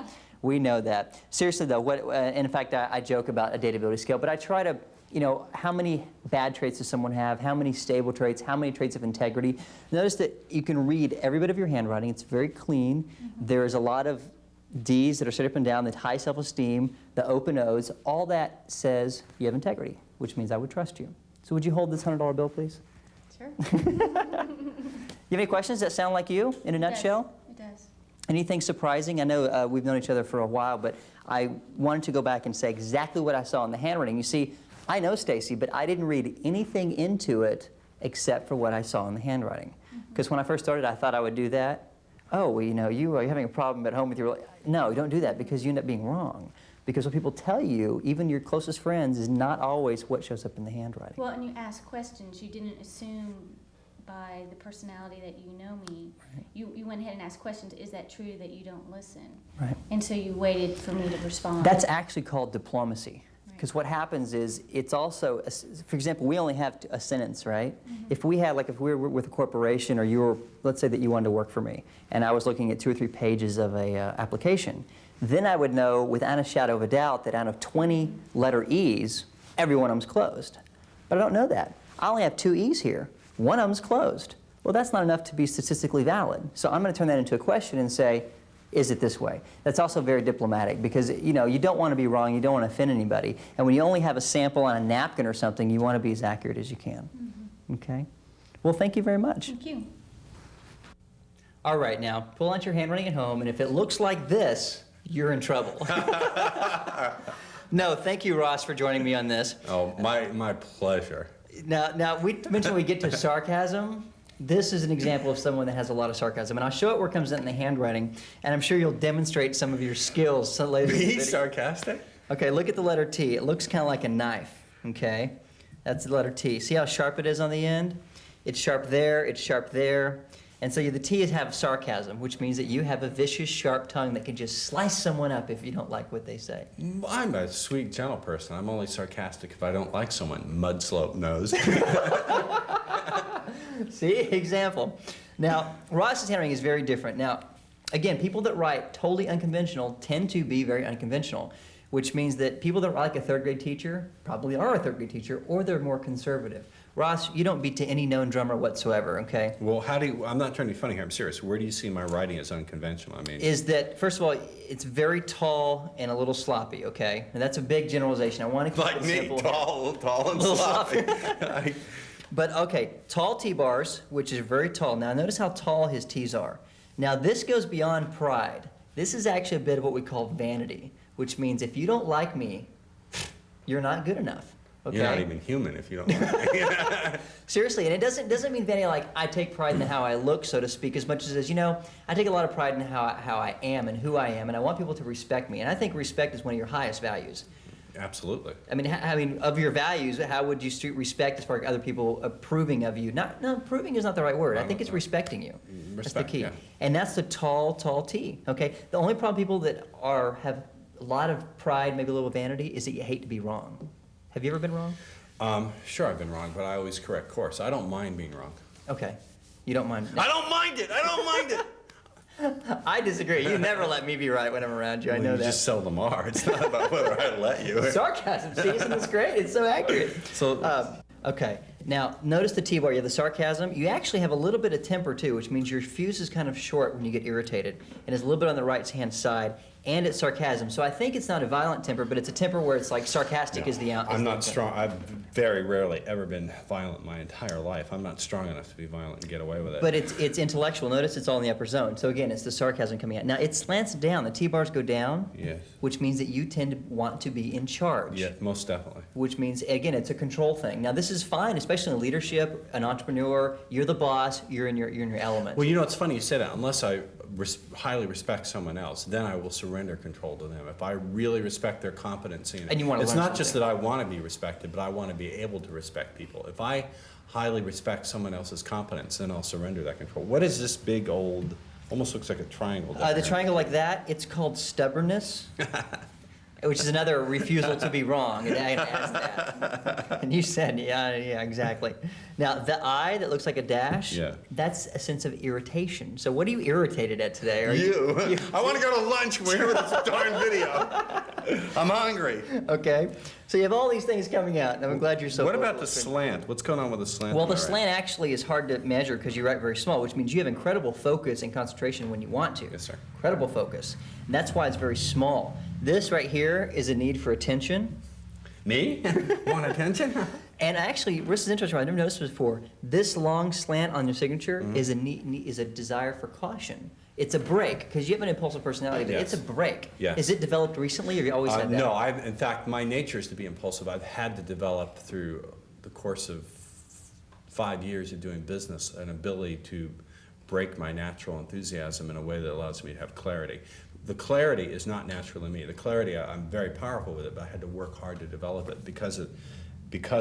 we know that. Seriously, though, and in fact, I joke about a dateability scale, but I try to, you know, how many bad traits does someone have? How many stable traits? How many traits of integrity? Notice that you can read every bit of your handwriting. It's very clean. There's a lot of D's that are straight up and down, the high self-esteem, the open O's. All that says you have integrity, which means I would trust you. So would you hold this $100 bill, please? sure. You have any questions that sound like you in a nutshell? It does. Anything surprising? I know we've known each other for a while, but I wanted to go back and say exactly what I saw in the handwriting. You see, I know Stacey, but I didn't read anything into it except for what I saw in the handwriting. Because when I first started, I thought I would do that. Oh, well, you know, you are having a problem at home with your... No, you don't do that because you end up being wrong. Because what people tell you, even your closest friends, is not always what shows up in the handwriting. Well, and you ask questions. You didn't assume by the personality that you know me. Right. You went ahead and asked questions. Is that true that you don't listen? Right. And so you waited for me to respond. That's actually called diplomacy. Because what happens is, it's also, for example, we only have a sentence, right? If we had, like if we were with a corporation, or you were, let's say that you wanted to work for me, and I was looking at 2 or 3 pages of a application, then I would know without a shadow of a doubt that out of 20 letter E's, every one of them's closed. But I don't know that. I only have 2 E's here. One of them's closed. Well, that's not enough to be statistically valid. So I'm going to turn that into a question and say, is it this way? That's also very diplomatic because, you know, you don't want to be wrong, you don't want to offend anybody. And when you only have a sample on a napkin or something, you want to be as accurate as you can. Okay? Well, thank you very much. Thank you. All right, now, pull out your handwriting at home, and if it looks like this, you're in trouble. No, thank you, Ross, for joining me on this. Oh, my pleasure. Now we mentioned when we get to sarcasm. This is an example of someone that has a lot of sarcasm, and I'll show it where it comes in the handwriting, and I'm sure you'll demonstrate some of your skills later in the video. Be sarcastic? Okay, look at the letter T. It looks kind of like a knife, okay? That's the letter T. See how sharp it is on the end? It's sharp there, it's sharp there. And so the T is have sarcasm, which means that you have a vicious, sharp tongue that can just slice someone up if you don't like what they say. I'm a sweet, gentle person. I'm only sarcastic if I don't like someone. Mud slope nose. See, example. Now, Ross's handwriting is very different. Now, again, people that write totally unconventional tend to be very unconventional, which means that people that write like a third grade teacher probably are a third grade teacher, or they're more conservative. Ross, you don't beat to any known drummer whatsoever, okay? Well, I'm not trying to be funny here, I'm serious. Where do you see my writing as unconventional? I mean, Is that, first of all, it's very tall and a little sloppy, okay? And that's a big generalization. I want to keep like it me, simple. tall and Little sloppy. But okay, tall T-bars, which is very tall. Now notice how tall his T's are. Now this goes beyond pride. This is actually a bit of what we call vanity, which means if you don't like me, you're not good enough. Okay? You're not even human if you don't like me. Seriously, and it doesn't mean vanity like I take pride in how I look, so to speak, as much as, you know, I take a lot of pride in how I am and who I am, and I want people to respect me. And I think respect is one of your highest values. Absolutely. I mean, of your values, how would you respect as far as other people approving of you? No, approving is not the right word. I think it's respecting you. That's the Respect, key. yeah. And that's the tall T, okay? The only problem people that have a lot of pride, maybe a little vanity, is that you hate to be wrong. Have you ever been wrong? Sure, I've been wrong, but I always correct course. I don't mind being wrong. Okay. You don't mind. I don't mind it! I don't mind it! I disagree. You never let me be right when I'm around you. I Well, know you that. just seldom are. It's not about whether I let you. Sarcasm, see, isn't this great? It's so accurate. So, Okay, now notice the T-bar, you have the sarcasm. You actually have a little bit of temper too, which means your fuse is kind of short when you get irritated, and it's a little bit on the right-hand side, and it's sarcasm. So I think it's not a violent temper, but it's a temper where it's like sarcastic no, is the out. I'm not strong. I've very rarely ever been violent my entire life. I'm not strong enough to be violent and get away with it. But it's intellectual. Notice it's all in the upper zone. So again, it's the sarcasm coming out. Now it slants down. The T-bars go down, Yes. which means that you tend to want to be in charge. Yeah, most definitely. Which means, again, it's a control thing. Now this is fine, especially in leadership, an entrepreneur. You're the boss. You're in your element. Well, you know, it's funny you say that. Unless I highly respect someone else, then I will surrender control to them. If I really respect their competency, And you wanna it's learn not just something. that I want to be respected, but I want to be able to respect people. If I highly respect someone else's competence, then I'll surrender that control. What is this big old, almost looks like a triangle? down The there? triangle like that, it's called stubbornness, which is another refusal to be wrong. It adds that. And you said, yeah, exactly. Now, the I that looks like a dash, Yeah. that's a sense of irritation. So what are you irritated at today? Are You. I want to go to lunch when we hear this darn video. I'm hungry. Okay. So you have all these things coming out, and I'm glad you're so What about focused. the slant? What's going on with the slant? Well, on the my right? slant actually is hard to measure because you write very small, which means you have incredible focus and concentration when you want to. Yes, sir. Incredible focus. And that's why it's very small. This right here is a need for attention. Me? Want attention? And actually, this is interesting. I've never noticed this before. This long slant on your signature Mm-hmm. is a desire for caution. It's a break because you have an impulsive personality, but Yes. it's a break. Yes. Is it developed recently, or you always had that? No, in fact, my nature is to be impulsive. I've had to develop through the course of 5 years of doing business an ability to break my natural enthusiasm in a way that allows me to have clarity. The clarity is not natural in me. The clarity, I'm very powerful with it, but I had to work hard to develop it because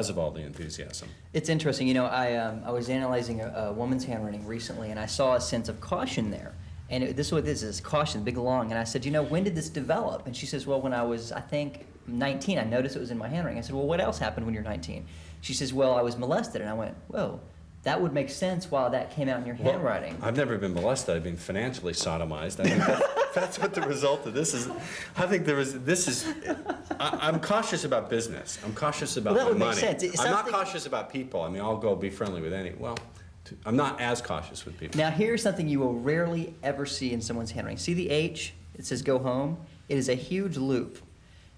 of all the enthusiasm. It's interesting. You know, I was analyzing a woman's handwriting recently, and I saw a sense of caution there. And this is what this is, caution, big long. And I said, you know, when did this develop? And she says, well, when I was, I think, 19, I noticed it was in my handwriting. I said, well, what else happened when you're 19? She says, well, I was molested. And I went, whoa, that would make sense while that came out in your handwriting. I've never been molested. I've been financially sodomized. I think that's what the result of this is. I think this is I'm cautious about business. I'm cautious about Well, that my would make money. sense. It's I'm not something- cautious about people. I mean, I'll go be friendly with any. Well, I'm not as cautious with people. Now here's something you will rarely ever see in someone's handwriting. See the H? It says go home. It is a huge loop.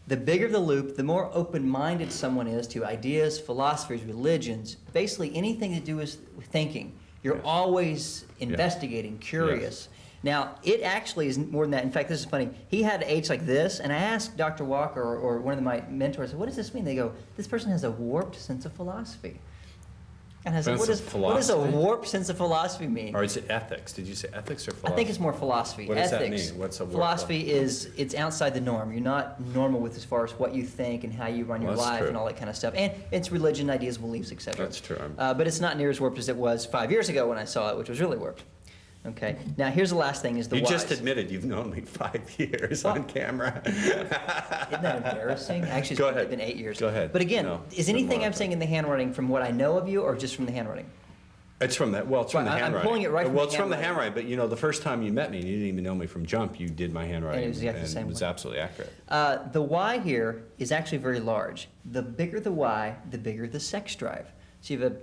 The bigger the loop, the more open-minded someone is to ideas, philosophies, religions, basically anything to do with thinking. You're Yes. always investigating, curious. Now, it actually is more than that. In fact, this is funny. He had an H like this, and I asked Dr. Walker or one of my mentors, what does this mean? They go, this person has a warped sense of philosophy. And I said, Sense of what does a philosophy? warped sense of philosophy mean? Or is it ethics? Did you say ethics or I philosophy? think it's more philosophy. What does that Ethics. mean? What's a warped philosophy is it's outside the norm. You're not normal with as far as what you think and how you run your Well, that's life true. and all that kind of stuff. And it's religion, ideas, beliefs, etc. That's true. But it's not near as warped as it was 5 years ago when I saw it, which was really warped. Okay. Now here's the last thing: is the You whys. just admitted you've known me 5 years on camera. Isn't that embarrassing? Actually, Go it's ahead. been 8 years. Go ahead. But again, No, is good anything I'm monitor. saying in the handwriting from what I know of you, or just from the handwriting? It's from that. Well, it's from Right, the I'm handwriting. pulling it right from Well, the it's from the handwriting. handwriting. But you know, the first time you met me, and you didn't even know me from Jump. You did my handwriting, And it was exactly the same it was way. absolutely accurate. The Y here is actually very large. The bigger the Y, the bigger the sex drive. So you have a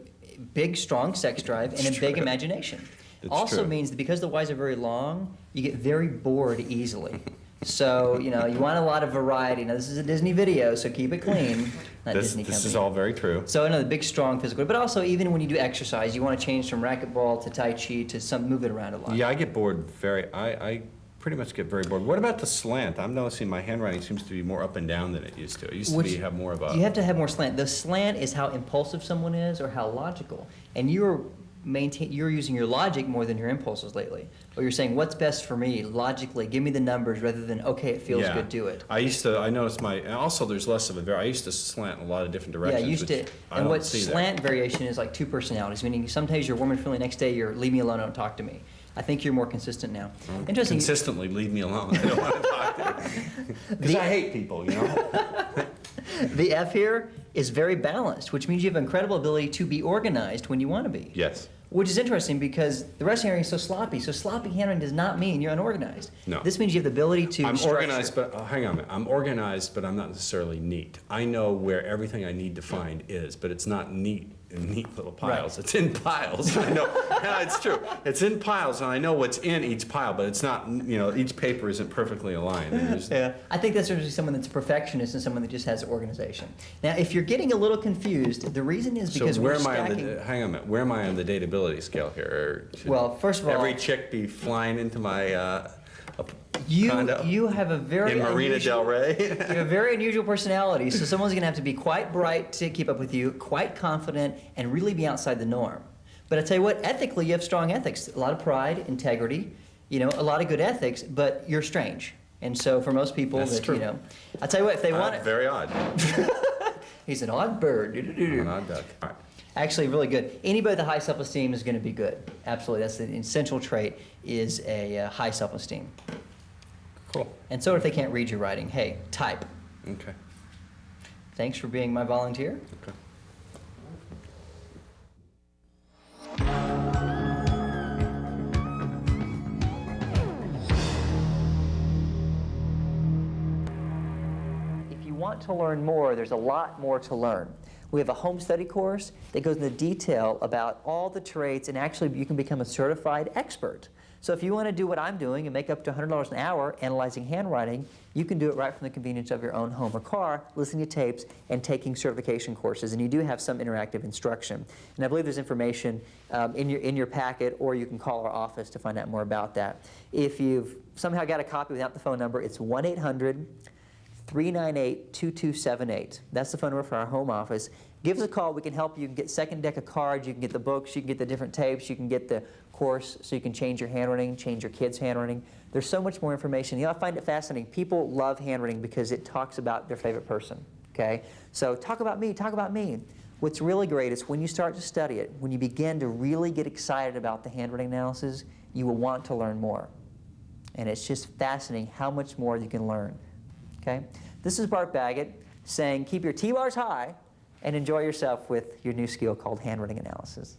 big, strong sex drive and a That's big true. imagination. That's Also true. means that because the Ys are very long, you get very bored easily. So, you know, you want a lot of variety. Now, this is a Disney video, so keep it clean. Not Disney This company. is all very true. So another big, strong physical, but also even when you do exercise, you want to change from racquetball to Tai Chi to move it around a lot. Yeah, I get bored I pretty much get very bored. What about the slant? I'm noticing my handwriting seems to be more up and down than it used to. It used to Which- be have more of a. You have to have more slant. The slant is how impulsive someone is or how logical. And you're using your logic more than your impulses lately. Or you're saying, what's best for me logically? Give me the numbers rather than, okay, it feels Yeah. good, do it. I noticed and also there's less of a I used to slant in a lot of different directions. Yeah, used to. which I And don't what see there. slant variation is like two personalities, meaning sometimes you're warm and friendly, next day you're leave me alone, don't talk to me. I think you're more consistent now. Interesting. Consistently leave me alone. I don't want to talk to you. Because I hate people, you know? The F here is very balanced, which means you have incredible ability to be organized when you want to be. Yes. Which is interesting because the rest of the handwriting is so sloppy. So sloppy handwriting does not mean you're unorganized. No. This means you have the ability to I'm structure. organized, but hang on a minute. I'm organized, but I'm not necessarily neat. I know where everything I need to find is, but it's not neat in neat little piles. Right. It's in piles. I know. Yeah, it's true. It's in piles, and I know what's in each pile, but it's not. You know, each paper isn't perfectly aligned. And there's- Yeah, I think that's usually someone that's a perfectionist and someone that just has organization. Now, if you're getting a little confused, the reason is because so where we're am I on stacking. the? Hang on a minute. Where am I on the dateability scale here? Or should Well, first of all, every chick be flying into my condo you have a very in Marina unusual, Del Rey? You have a very unusual personality, so someone's going to have to be quite bright to keep up with you, quite confident, and really be outside the norm. But I tell you what, ethically, you have strong ethics, a lot of pride, integrity, you know, a lot of good ethics, but you're strange. And so for most people, That's that true. you know, I tell you what, if they want it, Very odd. he's an odd bird. An odd duck. All right. Actually, really good. Anybody with a high self-esteem is going to be good. Absolutely, that's the essential trait is a high self-esteem. Cool. And so if they can't read your writing, hey, type. Okay. Thanks for being my volunteer. Okay. If you want to learn more, there's a lot more to learn. We have a home study course that goes into detail about all the traits, and actually you can become a certified expert. So if you want to do what I'm doing and make up to $100 an hour analyzing handwriting, you can do it right from the convenience of your own home or car, listening to tapes and taking certification courses. And you do have some interactive instruction. And I believe there's information in your packet, or you can call our office to find out more about that. If you've somehow got a copy without the phone number, it's 1-800-398-2278. That's the phone number for our home office. Give us a call. We can help you. You can get second deck of cards. You can get the books. You can get the different tapes. You can get the course so you can change your handwriting, change your kids' handwriting. There's so much more information. You know, I find it fascinating. People love handwriting because it talks about their favorite person. Okay? So talk about me. Talk about me. What's really great is when you start to study it, when you begin to really get excited about the handwriting analysis, you will want to learn more. And it's just fascinating how much more you can learn. Okay? This is Bart Baggett saying keep your T-bars high and enjoy yourself with your new skill called handwriting analysis.